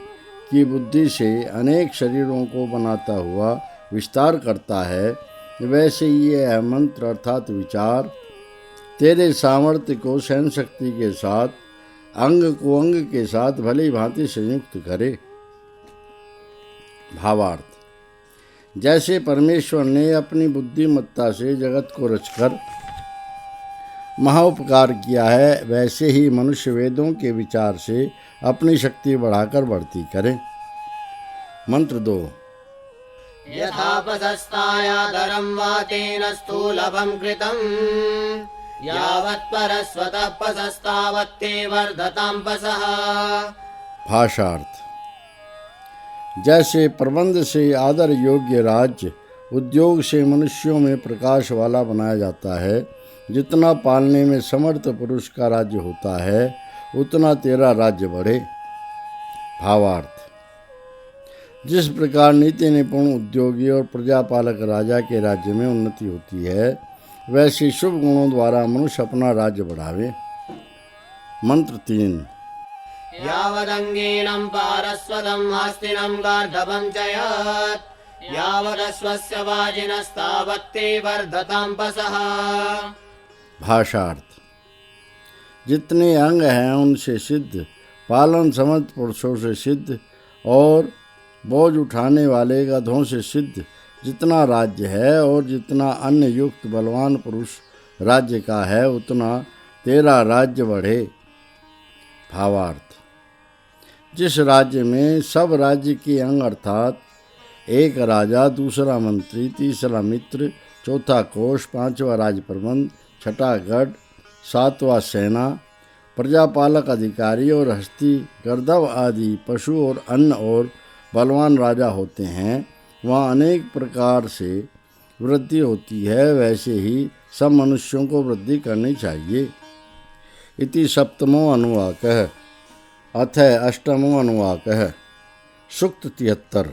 की बुद्धि से अनेक शरीरों को बनाता हुआ विस्तार करता है, वैसे ही यह मंत्र अर्थात विचार तेरे सामर्थ्य को सहन शक्ति के साथ अंग को अंग के साथ भली भांति संयुक्त करे। भावार्थ। जैसे परमेश्वर ने अपनी बुद्धिमत्ता से जगत को रचकर महाउपकार किया है, वैसे ही मनुष्य वेदों के विचार से अपनी शक्ति बढ़ाकर बढ़ती करे। मंत्र 2। यथापसस्तायादरं वा तेन स्थूलभं कृतं यावत् परस्वतः पसस्तावत्ते वर्धतां पसः। भाषार्थ। जैसे प्रबंध से आदर योग्य राज्य उद्योग से मनुष्यों में प्रकाश वाला बनाया जाता है, जितना पालने में समर्थ पुरुष का राज्य होता है उतना तेरा राज्य बढ़े। भावार्थ। जिस प्रकार नीति निपुण उद्योगी और प्रजापालक राजा के राज्य में उन्नति होती है, वैसे शुभ गुणों द्वारा मनुष्य अपना राज्य बढ़ावे। मंत्र 3। यावदङ्गीनं पारस्वतं हस्तिनं गार्धवं च यत् यावदश्वस्य वाजिनस्तावत्ते वर्धतां पसः। भाषार्थ। जितने अंग हैं उनसे सिद्ध, पालन समर्थ पुरुषों से सिद्ध और बोझ उठाने वाले गधों से सिद्ध जितना राज्य है और जितना अन्य युक्त बलवान पुरुष राज्य का है, उतना तेरा राज्य बढ़े। भावार्थ। जिस राज्य में सब राज्य के अंग अर्थात एक राजा, दूसरा मंत्री, तीसरा मित्र, चौथा कोष, पांचवा राज प्रबंध, छठा गढ़, सातवां सेना, प्रजापालक अधिकारी और हस्ती, गर्दभ आदि पशु और अन्न और बलवान राजा होते हैं, वहाँ अनेक प्रकार से वृद्धि होती है, वैसे ही सब मनुष्यों को वृद्धि करनी चाहिए। इति सप्तमो अनुवाकः। अथ अष्टमो अनुवाकः। सूक्त 73।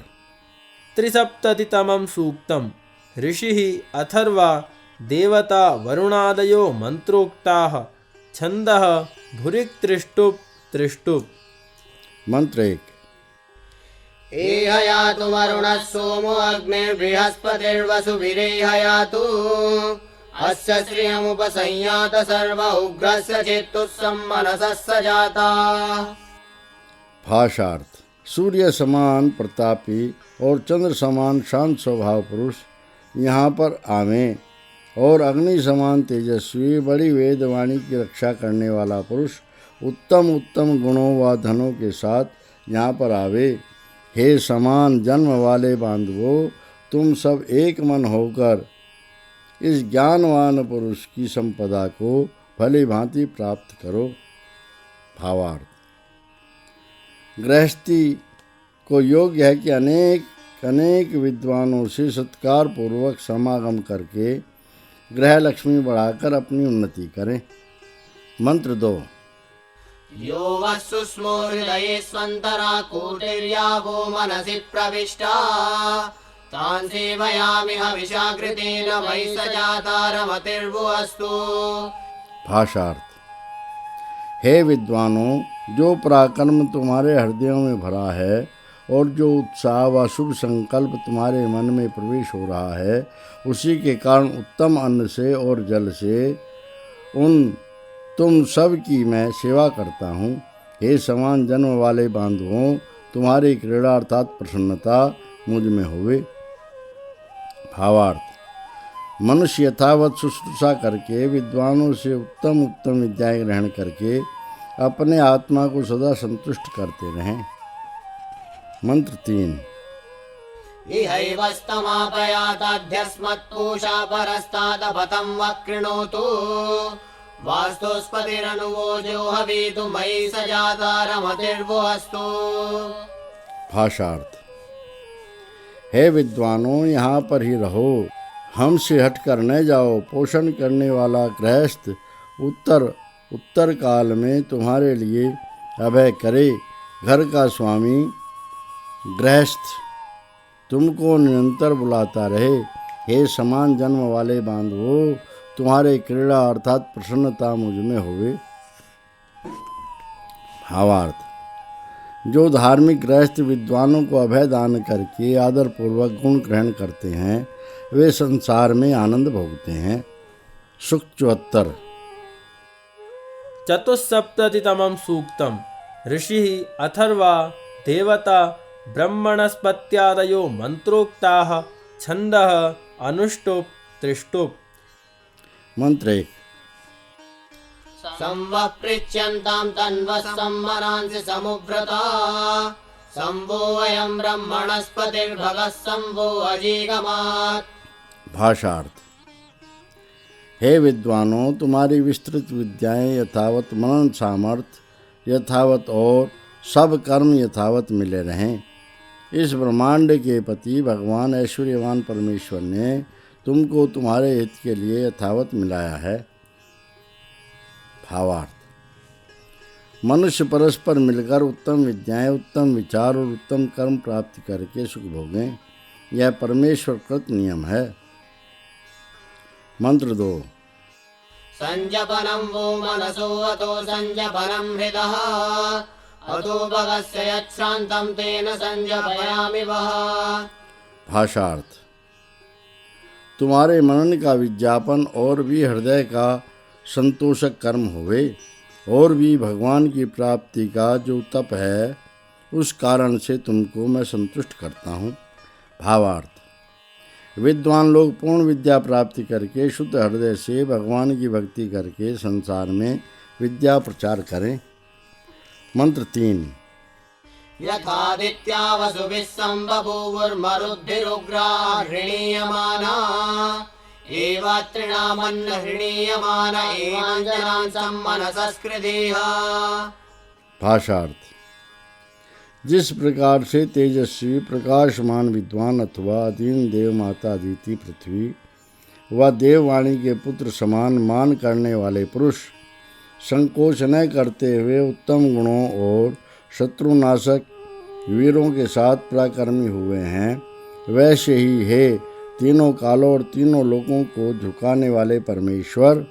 त्रिसप्ततितमं सूक्तम्। ऋषिः अथर्वा देवता वरुणादयो मंत्रोक्ताः छन्दः भुरिक् त्रिष्टुप् त्रिष्टुप्। मंत्र 1। एहयातु वरुणः सोमो अग्निर्बृहस्पतिर्वसुभिरेहयातु अस्य श्रियमुपसंयात सर्व उग्रस्य चेतुस्सम्मनसः स जाता। भाषार्थ। सूर्य समान प्रतापी और चंद्र समान शांत स्वभाव पुरुष यहाँ पर आवें, और अग्नि समान तेजस्वी बड़ी वेदवाणी की रक्षा करने वाला पुरुष उत्तम उत्तम गुणों व धनों के साथ यहाँ पर आवे। हे समान जन्म वाले बांधवों, तुम सब एक मन होकर इस ज्ञानवान पुरुष की संपदा को भली भांति प्राप्त करो। भावार्थ। गृहस्थी को योग्य है कि अनेक अनेक विद्वानों से सत्कार पूर्वक समागम करके गृह लक्ष्मी बढ़ाकर अपनी उन्नति करें। मंत्र 2। यो वस्तुस्मो हृदये स्वन्तरा कूटिर्यावो मनसि प्रविष्टा तान् सेवयामि हविषाकृतेन वै स जाता रमतिर्भुवस्तु। भाषार्थ। हे विद्वानों, जो पराक्रम तुम्हारे हृदयों में भरा है और जो उत्साह व शुभ संकल्प तुम्हारे मन में प्रवेश हो रहा है, उसी के कारण उत्तम अन्न से और जल से तुम सब की मैं सेवा करता हूँ। हे समान जन्म वाले बांधवों, तुम्हारी क्रीड़ा अर्थात प्रसन्नता मुझ में होवे। भावार्थ। मनुष्य यथावत शुश्रूषा करके विद्वानों से उत्तम उत्तम विद्याएं ग्रहण करके अपने आत्मा को सदा संतुष्ट करते रहें। मंत्र 3। इहैवस्तमापयाताध्यस्मत्पूषा परस्तादपतं वक्कृणोतु वास्तुस्पतिरनुवोजो हवीतु मयि स जाता रमतिर्भुवस्तु। भाषार्थ। हे विद्वानों, यहाँ पर ही रहो, हमसे हटकर न जाओ। पोषण करने वाला गृहस्थ उत्तर काल में तुम्हारे लिए अभय करे। घर का स्वामी गृहस्थ तुमको निरंतर बुलाता रहे। हे समान जन्म वाले बांधवों, तुम्हारे क्रीड़ा अर्थात प्रसन्नता मुझ में होवे। भावार्थ। जो धार्मिक गृहस्थ विद्वानों को अभय दान करके आदर पूर्वक गुण ग्रहण करते हैं, वे संसार में आनंद भोगते हैं। सूक्त 74। चतुस्सप्ततितमं सूक्तम्। ऋषिः अथर्वा देवता ब्रह्मणस्पत्यादयो मंत्रोक्ताः छन्दः अनुष्टुप् त्रिष्टुप्। मंत्र 1। संवः पृच्छ्यन्तां तन्वः सम्मनांसि समुभ्रता संवो वयं ब्रह्मणस्पतिर्भगः संवो अजीगमात्। भाषार्थ। हे विद्वानों, तुम्हारी विस्तृत विद्याएं यथावत, मनन सामर्थ्य यथावत और सब कर्म यथावत मिले रहें। इस ब्रह्मांड के पति भगवान ऐश्वर्यवान परमेश्वर ने तुमको तुम्हारे हित के लिए यथावत मिलाया है। भावार्थ। मनुष्य परस्पर मिलकर उत्तम विद्याएं, उत्तम विचार और उत्तम कर्म प्राप्त करके सुख भोगें, यह परमेश्वर कृत नियम है। मंत्र 2। संजपनं वो मनसो अतो संजपनं हृदः अतो भगस्य यच्छ्रान्तं तेन संजपयामि वः। भाषार्थ। तुम्हारे मनन का विज्ञापन और भी हृदय का संतोषक कर्म होवे, और भी भगवान की प्राप्ति का जो तप है, उस कारण से तुमको मैं संतुष्ट करता हूँ। भावार्थ। विद्वान लोग पूर्ण विद्या प्राप्ति करके शुद्ध हृदय से भगवान की भक्ति करके संसार में विद्या प्रचार करें। मंत्र 3। यथादित्या वसुभिः सम्बभूवुर्मरुद्भिरुग्रा हृणीयमाना एवात्रिणामन्न हृणीयमान एवाञ्जनान् सम्मनसस्कृतिः। भाषार्थ। जिस प्रकार से तेजस्वी प्रकाशमान विद्वान अथवा दीन देव माता अदिति पृथ्वी व देववाणी के पुत्र समान मान करने वाले पुरुष संकोच न करते हुए उत्तम गुणों और शत्रुनाशक वीरों के साथ पराक्रमी हुए हैं, वैसे ही हे तीनों कालों और तीनों लोकों को झुकाने वाले परमेश्वर,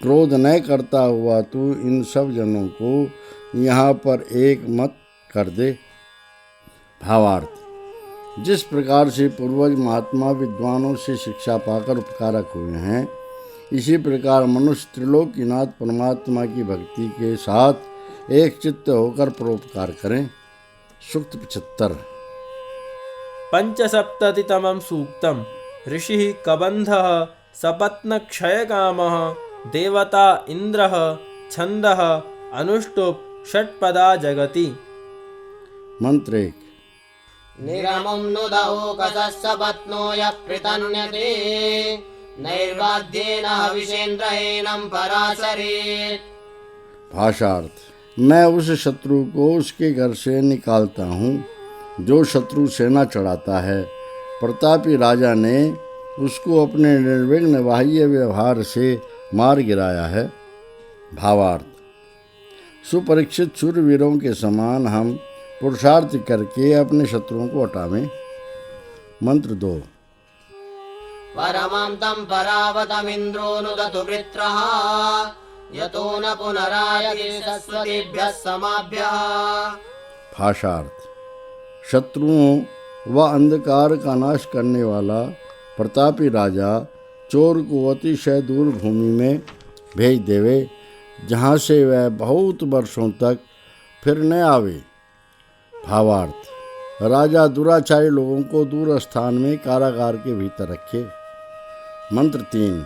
क्रोध न करता हुआ तू इन सब जनों को यहाँ पर एक मत कर दे। भावार्थ, जिस प्रकार से पूर्वज महात्मा विद्वानों से शिक्षा पाकर उपकारक हुए हैं, इसी प्रकार मनुष्य त्रिलोकीनाथ परमात्मा की भक्ति के साथ एक चित्त होकर परोपकार करें। सूक्त 75। पंचसप्ततितमं सूक्तम् ऋषिः कबन्धः सपत्नक्षयकामः देवता इन्द्रः छन्दः अनुष्टुप् षट्पदा जगति। मंत्र 1। निरमुं नुदौकसस्य पत्नो यः पृतन्यते नैर्वाद्येन हविषेन्द्रहेनं पराशरेत्। भाषार्थ, मैं उस शत्रु को उसके घर से निकालता हूँ जो शत्रु सेना चढ़ाता है। प्रतापी राजा ने उसको अपने निर्विघ्न बाह्य व्यवहार से मार गिराया है। भावार्थ, सुपरीक्षित शूरवीरों के समान हम पुरुषार्थ करके अपने शत्रुओं को हटावें। मंत्र 2। परमं तं परावतमिन्द्रो नुदतु वृत्रः यतो न पुनरायते सरस्वतीभ्यः समाभ्यः। भाषार्थ, शत्रुओं व अंधकार का नाश करने वाला प्रतापी राजा चोर को अतिशय दूर भूमि में भेज देवे, जहाँ से वह बहुत वर्षों तक फिर न आवे। भावार्थ, राजा दुराचारी लोगों को दूर स्थान में कारागार के भीतर रखे। मंत्र 3।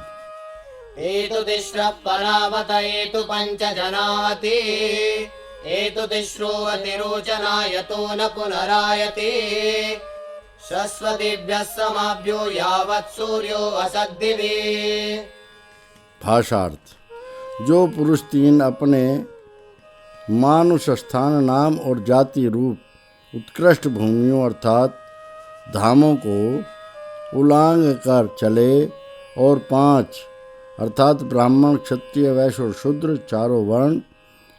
एतु तिस्रः परावत एतु पंच जनावति एतु तिस्रोऽवति रोचना यतो न पुनरायते सरस्वतीभ्यः समाभ्यो यावत् सूर्यो असद्दिवे। भाषार्थ, जो पुरुष 3 अपने मानुष स्थान, नाम और जाति रूप उत्कृष्ट भूमियों अर्थात धामों को उल्लांघ कर चले और 5 अर्थात ब्राह्मण, क्षत्रिय, वैश्य और शूद्र चारों वर्ण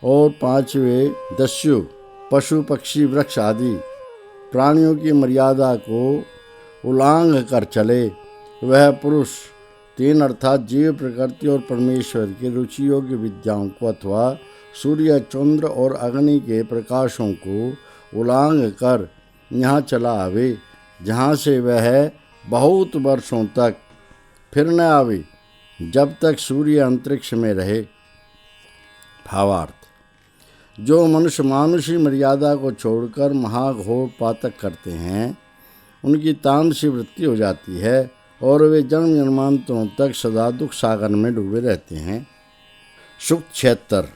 और 5वें दस्यु पशु पक्षी वृक्ष आदि प्राणियों की मर्यादा को उल्लांघ कर चले, वह पुरुष 3 अर्थात जीव, प्रकृति और परमेश्वर की रुचि योग्य विद्याओं को अथवा सूर्य, चंद्र और अग्नि के प्रकाशों को उल्लांघ कर यहाँ चला आवे, जहाँ से वह बहुत वर्षों तक फिर न आवे, जब तक सूर्य अंतरिक्ष में रहे। भावार्थ, जो मनुष्य मानुषी मर्यादा को छोड़कर महाघोर पातक करते हैं, उनकी तामसी वृत्ति हो जाती है और वे जन्म जन्मांतरों तक सदा दुख सागर में डूबे रहते हैं। सूक्त 76।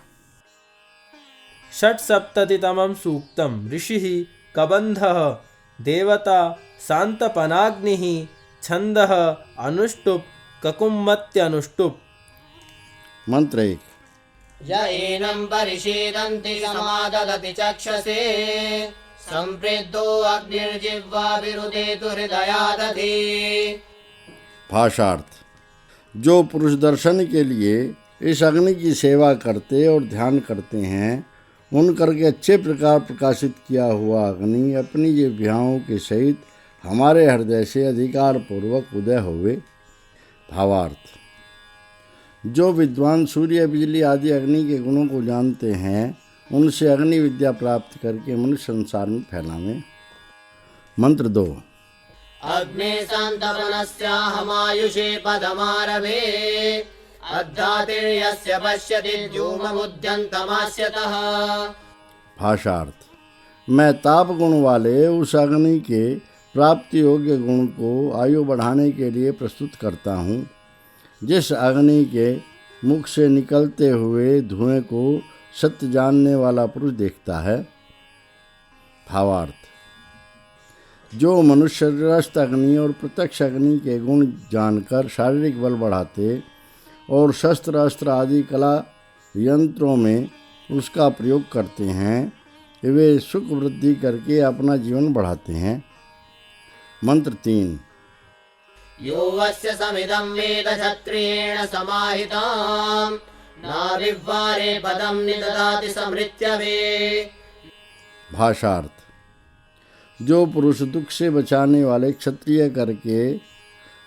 षट्सप्ततितमं सूक्तं ऋषिः कबन्धः देवता शान्तपनाग्निः छन्दः अनुष्टुप् ककुम्मत्यनुष्टुप्। मंत्र 1। य एनं परिषेदन्ति समाददति चक्षसे संप्रेद्धो अग्निर्जिह्वाभिरुदेतु हृदयादधि। भाषार्थ, जो पुरुष दर्शन के लिए इस अग्नि की सेवा करते और ध्यान करते हैं, उन करके अच्छे प्रकार प्रकाशित किया हुआ अग्नि अपनी जिह्वाओं के सहित हमारे हृदय से अधिकार पूर्वक उदय होवे। भावार्थ, जो विद्वान सूर्य, बिजली आदि अग्नि के गुणों को जानते हैं, उनसे अग्नि विद्या प्राप्त करके मनुष्य संसार में फैलावें। मंत्र 2। अग्ने शान्तपनस्याहमायुषे पदमारभे अद्धातिर्यस्य पश्यति द्युममुद्यन्तमास्यतः। भाषार्थ, मैं ताप गुण वाले उस अग्नि के प्राप्ति योग्य गुण को आयु बढ़ाने के लिए प्रस्तुत करता हूँ, जिस अग्नि के मुख से निकलते हुए धुएं को सत्य जानने वाला पुरुष देखता है। भावार्थ, जो मनुष्य शरीरस्थ अग्नि और प्रत्यक्ष अग्नि के गुण जानकर शारीरिक बल बढ़ाते और शस्त्र अस्त्र आदि कला यंत्रों में उसका प्रयोग करते हैं, वे सुख वृद्धि करके अपना जीवन बढ़ाते हैं। मंत्र 3। यो वस्य समिदं वेद क्षत्रियेण समाहितां नाभिवारे पदं निददाति समृत्यवे। भाषार्थ, जो पुरुष दुख से बचाने वाले क्षत्रिय करके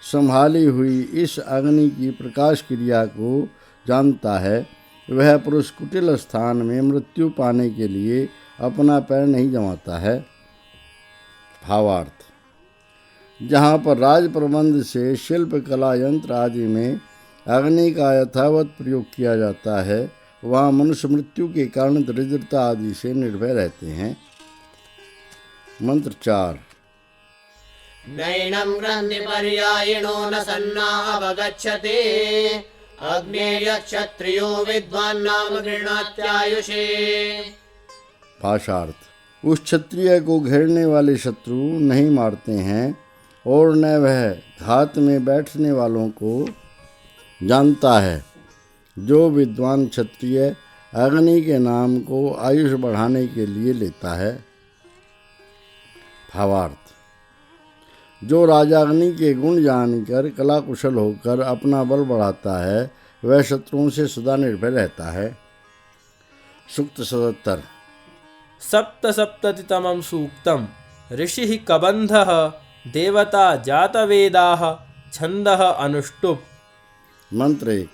संभाली हुई इस अग्नि की प्रकाश क्रिया को जानता है, वह पुरुष कुटिल स्थान में मृत्यु पाने के लिए अपना पैर नहीं जमाता है। भावार्थ। जहाँ पर राज प्रबंध से शिल्प कला यंत्र आदि में अग्नि का यथावत प्रयोग किया जाता है, वहाँ मनुष्य मृत्यु के कारण दरिद्रता आदि से निर्भय रहते हैं। मंत्र 4। नैनं ग्रन्थिपर्यायिणो न सन्नावगच्छति अग्नेयक्षत्रियो विद्वान् नाम गृह्णात्यायुषे। भाषार्थ। उस क्षत्रिय को घेरने वाले शत्रु नहीं मारते हैं और न वह घात में बैठने वालों को जानता है। जो विद्वान क्षत्रिय अग्नि के नाम को आयुष बढ़ाने के लिए लेता है। भावार्थ। जो राजा अग्नि के गुण जानकर कला कुशल होकर अपना बल बढ़ाता है, वह शत्रुओं से सदा निर्भय रहता है। सूक्त 77। सप्तसप्ततितमं सूक्तम् ऋषिः कबन्धः देवता जातवेदाः छन्दः अनुष्टुप्। मंत्र 1।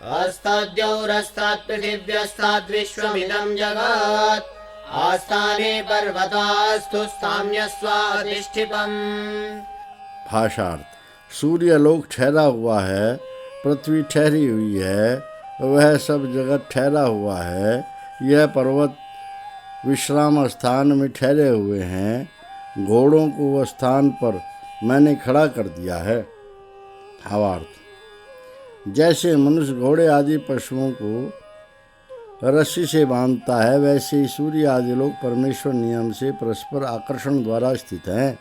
अस्ताद्यौरस्तात्पृथिव्यस्ताद्विश्वमिदं जगत् आस्थाने पर्वतास्तु स्थाम्यस्वाधिष्ठिपम्। भाषार्थ। सूर्य लोक ठहरा हुआ है, पृथ्वी ठहरी हुई है, वह सब जगत ठहरा हुआ है, यह पर्वत विश्राम स्थान में ठहरे हुए हैं, घोड़ों को वह स्थान पर मैंने खड़ा कर दिया है। भावार्थ। जैसे मनुष्य घोड़े आदि पशुओं को रस्सी से बांधता है, वैसे ही सूर्य आदि लोग परमेश्वर नियम से परस्पर आकर्षण द्वारा स्थित हैं।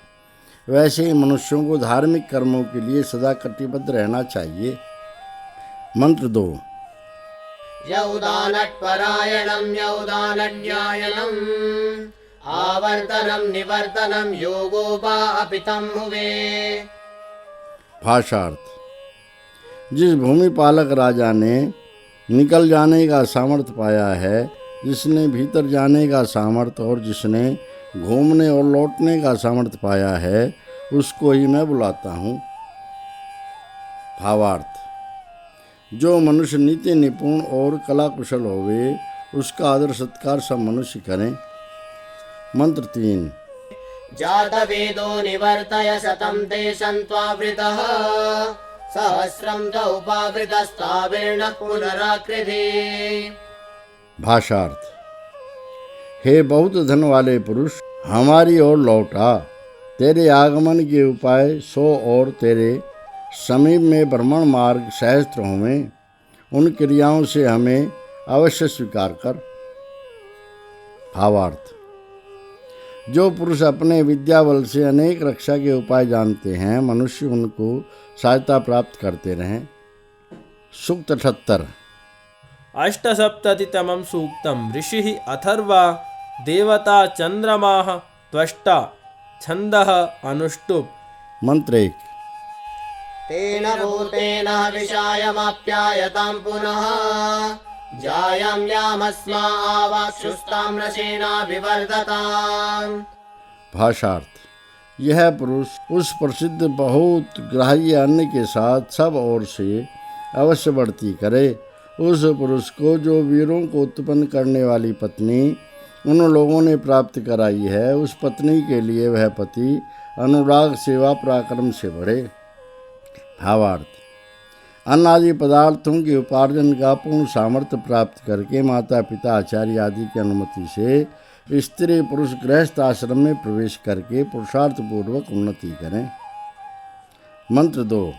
वैसे ही मनुष्यों को धार्मिक कर्मों के लिए सदा कटिबद्ध रहना चाहिए। मंत्र 2। यौदानट्परायणं यौदानन्यायनम् आवर्तनं निवर्तनं योगोपापितं हुवे। भाषार्थ। जिस भूमि पालक राजा ने निकल जाने का सामर्थ्य पाया है, जिसने भीतर जाने का सामर्थ्य और जिसने घूमने और लौटने का सामर्थ्य पाया है, उसको ही मैं बुलाता हूँ। भावार्थ। जो मनुष्य नीति निपुण और कला कुशल होवे, उसका आदर सत्कार सब मनुष्य करें। मंत्र 3। जातवेदो निवर्तय शतं ते सन्त्वावृतः सहस्रं च उपावृतस्तावेर्ण पुनराकृति। भाषार्थ। हे बहुत धन वाले पुरुष, हमारी ओर लौटा। तेरे आगमन के उपाय 100 और तेरे समीप में भ्रमण मार्ग सहस्त्र होवें। उन क्रियाओं से हमें अवश्य स्वीकार कर। भावार्थ। जो पुरुष अपने विद्या बल से अनेक रक्षा के उपाय जानते हैं, मनुष्य उनको सहायता प्राप्त करते रहें। सूक्त 78। अष्टसप्ततितमं सूक्तम् ऋषिः अथर्वा देवता चन्द्रमाः त्वष्टा छन्दः अनुष्टुप्। मंत्र 1। तेन भूतेन विषायमाप्यायतां पुनः जायां यामस्मा आवाक्षुस्ताम्रसेना विवर्धताम्। भाषार्थ। यह पुरुष उस प्रसिद्ध बहुत ग्राह्य अन्न के साथ सब ओर से अवश्य बढ़ती करे। उस पुरुष को जो वीरों को उत्पन्न करने वाली पत्नी उन लोगों ने प्राप्त कराई है, उस पत्नी के लिए वह पति अनुराग सेवा पराक्रम से बढ़े। भावार्थ। अन्न आदि पदार्थों के उपार्जन का पूर्ण सामर्थ्य प्राप्त करके माता पिता आचार्य आदि की अनुमति से स्त्री पुरुष गृहस्थ आश्रम में प्रवेश करके पुरुषार्थ पूर्वक उन्नति करें। मंत्र 2।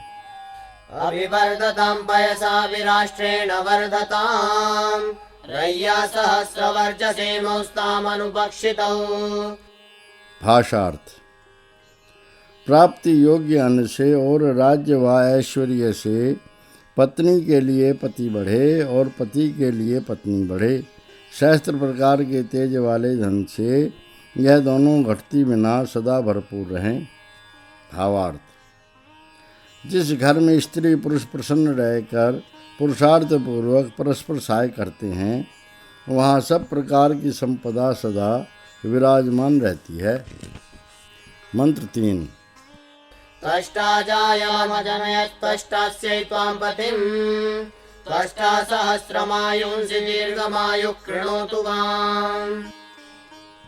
अभिवर्धतां पयसा विराष्ट्रेण वर्धतां रय्या सहस्रवर्चसेमौस्तामनुपक्षितौ। भाषार्थ। प्राप्ति योग्य अन्न से और राज्य व ऐश्वर्य से पत्नी के लिए पति बढ़े और पति के लिए पत्नी बढ़े। सहस्त्र प्रकार के तेज वाले धन से यह दोनों घटती बिना सदा भरपूर रहें। भावार्थ। जिस घर में स्त्री पुरुष प्रसन्न रहकर पुरुषार्थ पूर्वक परस्पर सहाय करते हैं, वहाँ सब प्रकार की संपदा सदा विराजमान रहती है। मंत्र 3। त्वष्टा जायामजनयत्त्वष्टास्यै त्वां पतिं त्वष्टा सहस्रमायुंसि दीर्घमायुः कृणोतु माम्।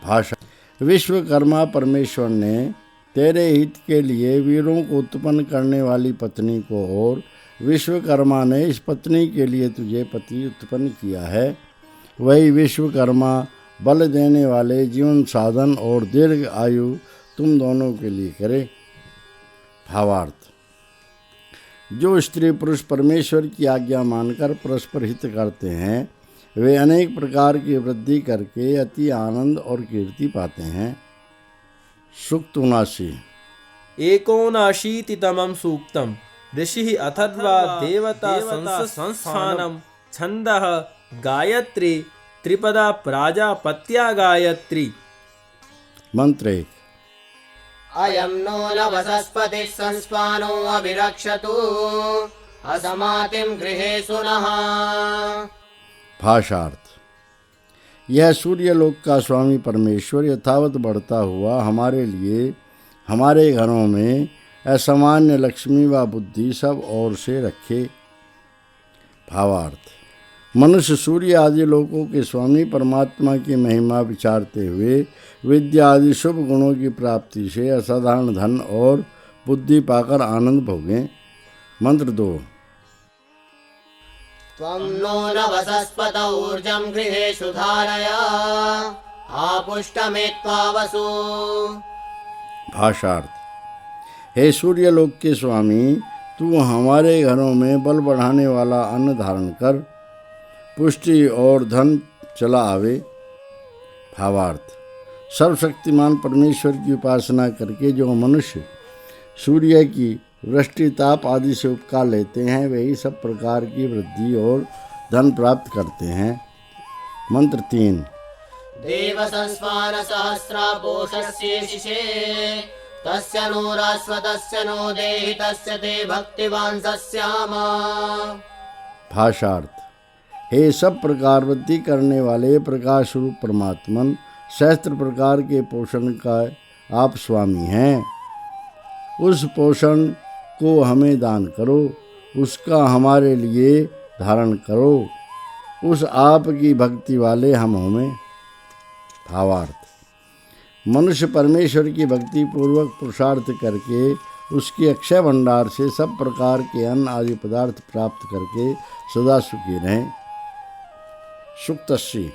भाषा। विश्वकर्मा परमेश्वर ने तेरे हित के लिए वीरों को उत्पन्न करने वाली पत्नी को और विश्वकर्मा ने इस पत्नी के लिए तुझे पति उत्पन्न किया है। वही विश्वकर्मा बल देने वाले जीवन साधन और दीर्घ आयु तुम दोनों के लिए करे। भावार्थ: जो स्त्री पुरुष परमेश्वर की आज्ञा मानकर परस्पर हित करते हैं वे अनेक प्रकार की वृद्धि करके अति आनंद और कीर्ति पाते हैं। सूक्त 79। एकोनाशीतितमं सूक्तम् ऋषिः अथर्वा देवता संस्थानं छन्दः गायत्री त्रिपदा प्राजापत्या गायत्री। मंत्र 1। अयं नो न वसस्पतिः संस्पानो अभिरक्षतु असमातिं गृहेषु नः। भाषार्थ: यह सूर्यलोक का स्वामी परमेश्वर यथावत बढ़ता हुआ हमारे लिए हमारे घरों में असामान्य लक्ष्मी व बुद्धि सब ओर से रखे। भावार्थ: मनुष्य सूर्य आदि लोकों के स्वामी परमात्मा की महिमा विचारते हुए विद्या आदि शुभ गुणों की प्राप्ति से असाधारण धन और बुद्धि पाकर आनंद भोगें। मंत्र 2। त्वं नो न वसस्पत ऊर्जं गृहेषु धारय आपुष्टमेत्वा वसु। भाषार्थ: हे सूर्यलोक के स्वामी, तू हमारे घरों में बल बढ़ाने वाला अन्न धारण कर पुष्टि और धन चला आवे। भावार्थ: सर्वशक्तिमान परमेश्वर की उपासना करके जो मनुष्य सूर्य की वृष्टि ताप आदि से उपकार लेते हैं वही सब प्रकार की वृद्धि और धन प्राप्त करते हैं। मंत्र 3। देव संस्मान सहस्रा पोषस्य शिशे तस्य नो रास्वतस्य नो देहि तस्य ते भक्तिवान् सस्यामा। भाषार्थ: हे सब प्रकार वृद्धि करने वाले प्रकाश रूप परमात्मन, सहस्त्र प्रकार के पोषण का आप स्वामी हैं। उस पोषण को हमें दान करो, उसका हमारे लिए धारण करो, उस आप की भक्ति वाले हम हों। भावार्थ: मनुष्य परमेश्वर की भक्ति पूर्वक पुरुषार्थ करके उसके अक्षय भंडार से सब प्रकार के अन्न आदि पदार्थ प्राप्त करके सदा सुखी रहें। सूक्त 80।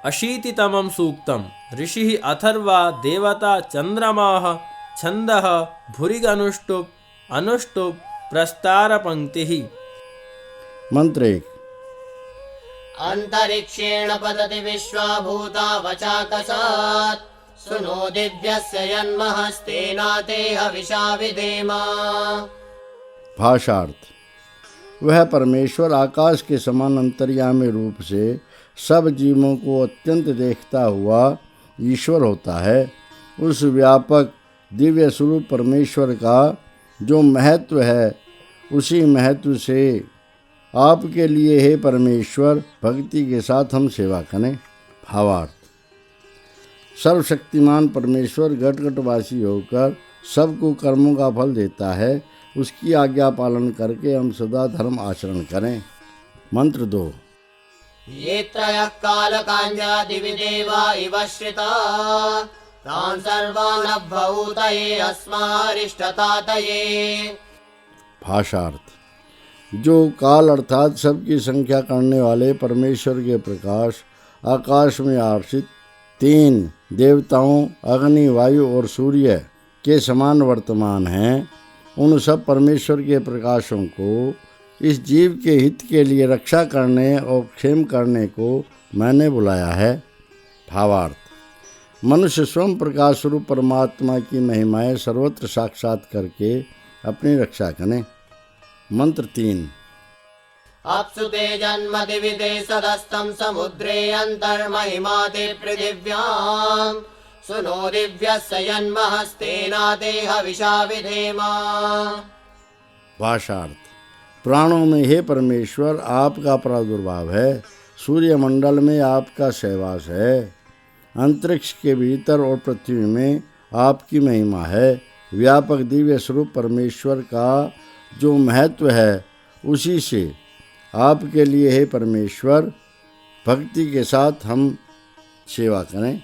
अशीतितमं सूक्तम् ऋषिः अथर्वा देवता चन्द्रमाः छन्दः भुरिगनुष्टुप् अनुष्टुप् प्रस्तारपङ्क्तिः। मंत्र 1। अंतरिक्षेण पतति विश्वा भूता वचाकसात् सुनो दिव्यस्य यन्महस्तेनाते हविषा विधेम। भाषार्थ: वह परमेश्वर आकाश के समान अंतर्यामी रूप से सब जीवों को अत्यंत देखता हुआ ईश्वर होता है। उस व्यापक दिव्य स्वरूप परमेश्वर का जो महत्व है उसी महत्व से आपके लिए हे परमेश्वर भक्ति के साथ हम सेवा करें। भावार्थ: सर्वशक्तिमान परमेश्वर घट-घटवासी होकर सबको कर्मों का फल देता है। उसकी आज्ञा पालन करके हम सदा धर्म आचरण करें। मंत्र 2। ये त्रयः कालकाञ्जा दिवि देवा इव श्रिता तान् सर्वान् अभूतये अस्मारिष्टतातये। भाषार्थ: जो काल अर्थात सबकी संख्या करने वाले परमेश्वर के प्रकाश आकाश में आश्रित 3 देवताओं अग्नि वायु और सूर्य के समान वर्तमान हैं, उन सब परमेश्वर के प्रकाशों को इस जीव के हित के लिए रक्षा करने और क्षेम करने को मैंने बुलाया है। भावार्थ: मनुष्य स्वयं प्रकाश स्वरूप परमात्मा की महिमाएं सर्वत्र साक्षात करके अपनी रक्षा करें। मंत्र 3। अप्सु ते जन्म दिवि ते सदस्तं समुद्रे अंतर्महिमा ते पृथिव्यां सुनो दिव्यस्य यन्महस्तेनाते हविषा विधेम। भाषार्थ: प्राणों में हे परमेश्वर आपका प्रादुर्भाव है, सूर्यमंडल में आपका सहवास है, अंतरिक्ष के भीतर और पृथ्वी में आपकी महिमा है। व्यापक दिव्य स्वरूप परमेश्वर का जो महत्व है उसी से आपके लिए हे परमेश्वर भक्ति के साथ हम सेवा करें।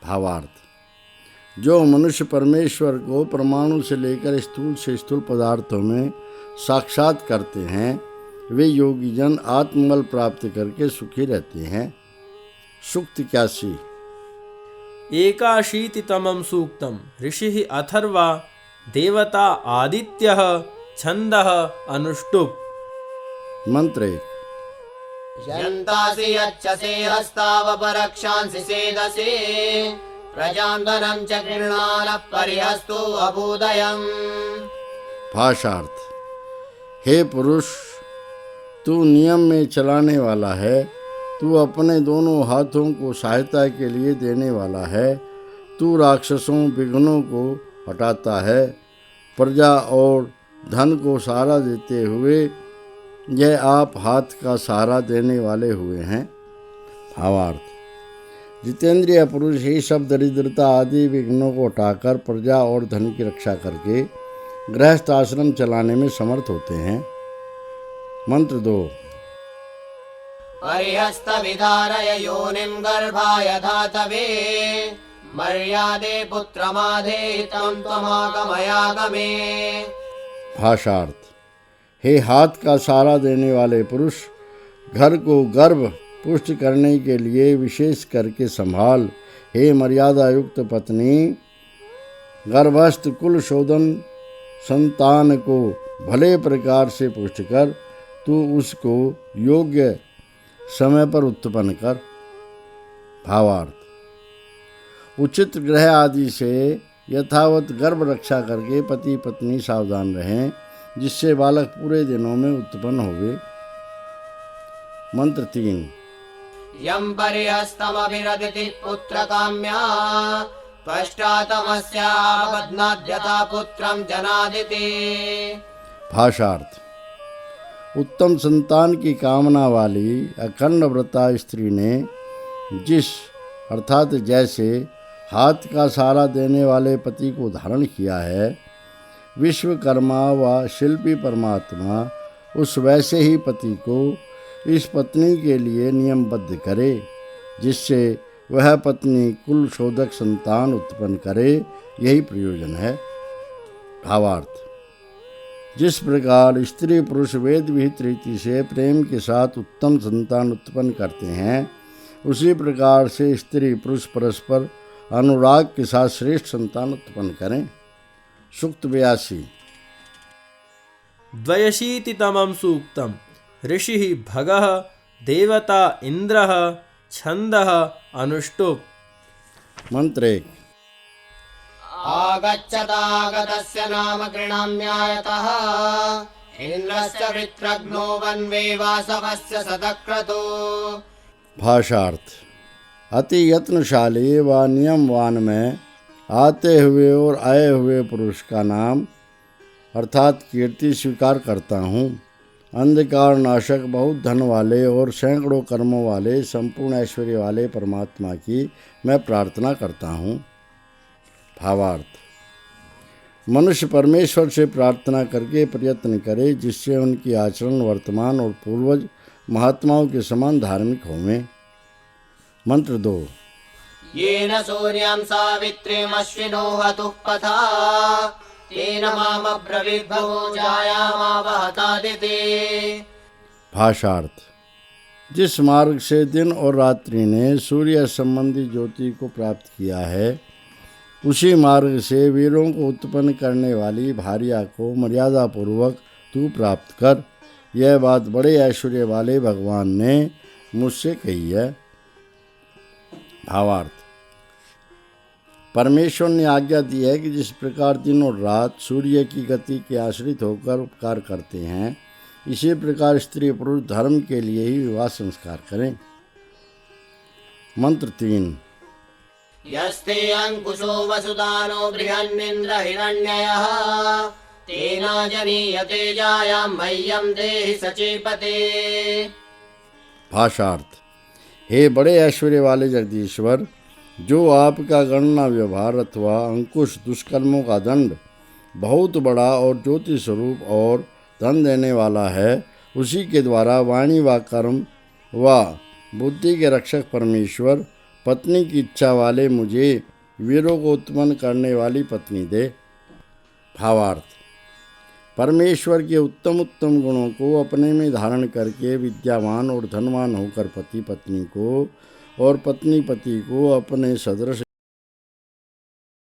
भावार्थ। जो मनुष्य परमेश्वर को परमाणु से लेकर स्थूल से स्थूल पदार्थों में साक्षात करते हैं, वे योगी जन आत्मबल प्राप्त करके सुखी रहते हैं। सूक्त 81। एकाशीतितमं सूक्तम् ऋषिः अथर्वा देवता आदित्यः छन्दः अनुष्टुप्। मंत्र 1। यन्तासि यच्छसे हस्तावपरक्षांसि सेदसे प्रजां धनं च गृह्णानः परिहस्तु अभूदयम्। भाषार्थ। हे पुरुष, तू नियम में चलाने वाला है, तू अपने दोनों हाथों को सहायता के लिए देने वाला है, तू राक्षसों विघ्नों को हटाता है, प्रजा और धन को सहारा देते हुए यह आप हाथ का सहारा देने वाले हुए हैं। भावार्थ। जितेंद्रिय पुरुष ही सब दरिद्रता आदि विघ्नों को हटाकर प्रजा और धन की रक्षा करके गृहस्थ आश्रम चलाने में समर्थ होते हैं। मंत्र 2। परिहस्त विधारय योनिं गर्भाय धातवे मर्यादे पुत्रमाधेहितं त्वमागमयागमे। भाषार्थ। हे हाथ का सहारा देने वाले पुरुष, घर को गर्भ पुष्ट करने के लिए विशेष करके संभाल। हे मर्यादा युक्त पत्नी, गर्भस्थ कुल शोधन संतान को भले प्रकार से पुष्ट कर, तू उसको योग्य समय पर उत्पन्न कर। भावार्थ। उचित ग्रह आदि से यथावत गर्भ रक्षा करके पति पत्नी सावधान रहें, जिससे बालक पूरे दिनों में उत्पन्न होवे। मंत्र 3। यं परिहस्तमभिरदिति पुत्रकाम्या पश्चातमस्याबध्नाद्यथा पुत्रं जनादिति। भाषार्थ। उत्तम संतान की कामना वाली अखंड व्रता स्त्री ने जिस अर्थात जैसे हाथ का सहारा देने वाले पति को धारण किया है, विश्वकर्मा व शिल्पी परमात्मा उस वैसे ही पति को इस पत्नी के लिए नियमबद्ध करे, जिससे वह पत्नी कुल शोधक संतान उत्पन्न करे। यही प्रयोजन है। भावार्थ। जिस प्रकार स्त्री पुरुष वेद विहित रीति से प्रेम के साथ उत्तम संतान उत्पन्न करते हैं, उसी प्रकार से स्त्री पुरुष परस्पर अनुराग के साथ श्रेष्ठ संतान उत्पन्न करें। सूक्त 82। द्वयशीतितमं सूक्तम् ऋषिः भगः देवता इन्द्रः छन्दः अनुष्टुप्। मंत्र 1। आगच्छतागतस्य नाम गृह्णाम्यायतः इन्द्रस्य वृत्रघ्नो वन्वे वासवस्य सदक्रतो। भाषार्थ। अति यत्नशाली व नियमवान में आते हुए और आए हुए पुरुष का नाम अर्थात कीर्ति स्वीकार करता हूँ। अंधकार नाशक बहुत धन वाले और सैकड़ों कर्मों वाले संपूर्ण ऐश्वर्य वाले परमात्मा की मैं प्रार्थना करता हूँ। भावार्थ। मनुष्य परमेश्वर से प्रार्थना करके प्रयत्न करे, जिससे उनकी आचरण वर्तमान और पूर्वज महात्माओं के समान धार्मिक होवें। मंत्र 2। येन सूर्यं सावित्रीमश्विनो हतुः पथा तेन मामब्रवीद्भवो जायामावहतादिति। भाषार्थ। जिस मार्ग से दिन और रात्रि ने सूर्य संबंधी ज्योति को प्राप्त किया है, उसी मार्ग से वीरों को उत्पन्न करने वाली भार्या को मर्यादा पूर्वक तू प्राप्त कर। यह बात बड़े ऐश्वर्य वाले भगवान ने मुझसे कही है। भावार्थ। परमेश्वर ने आज्ञा दी है कि जिस प्रकार दिन और रात सूर्य की गति के आश्रित होकर उपकार करते हैं, इसी प्रकार स्त्री पुरुष धर्म के लिए ही विवाह संस्कार करें। मंत्र 3। यस्ते अंकुशो वसुदानो बृहन्निन्द्र हिरण्ययः तेना जनीयते जायां मह्यं देहि सचेपते। भाषार्थ। हे बड़े ऐश्वर्य वाले जगदीश्वर, जो आपका गणना व्यवहार अथवा अंकुश दुष्कर्मों का दंड बहुत बड़ा और ज्योति स्वरूप और धन देने वाला है, उसी के द्वारा वाणी व कर्म व बुद्धि के रक्षक परमेश्वर पत्नी की इच्छा वाले मुझे वीरों को उत्पन्न करने वाली पत्नी दे। भावार्थ, परमेश्वर के उत्तम उत्तम गुणों को अपने में धारण करके विद्यावान और धनवान होकर पति पत्नी को और पत्नी पति को अपने सदृश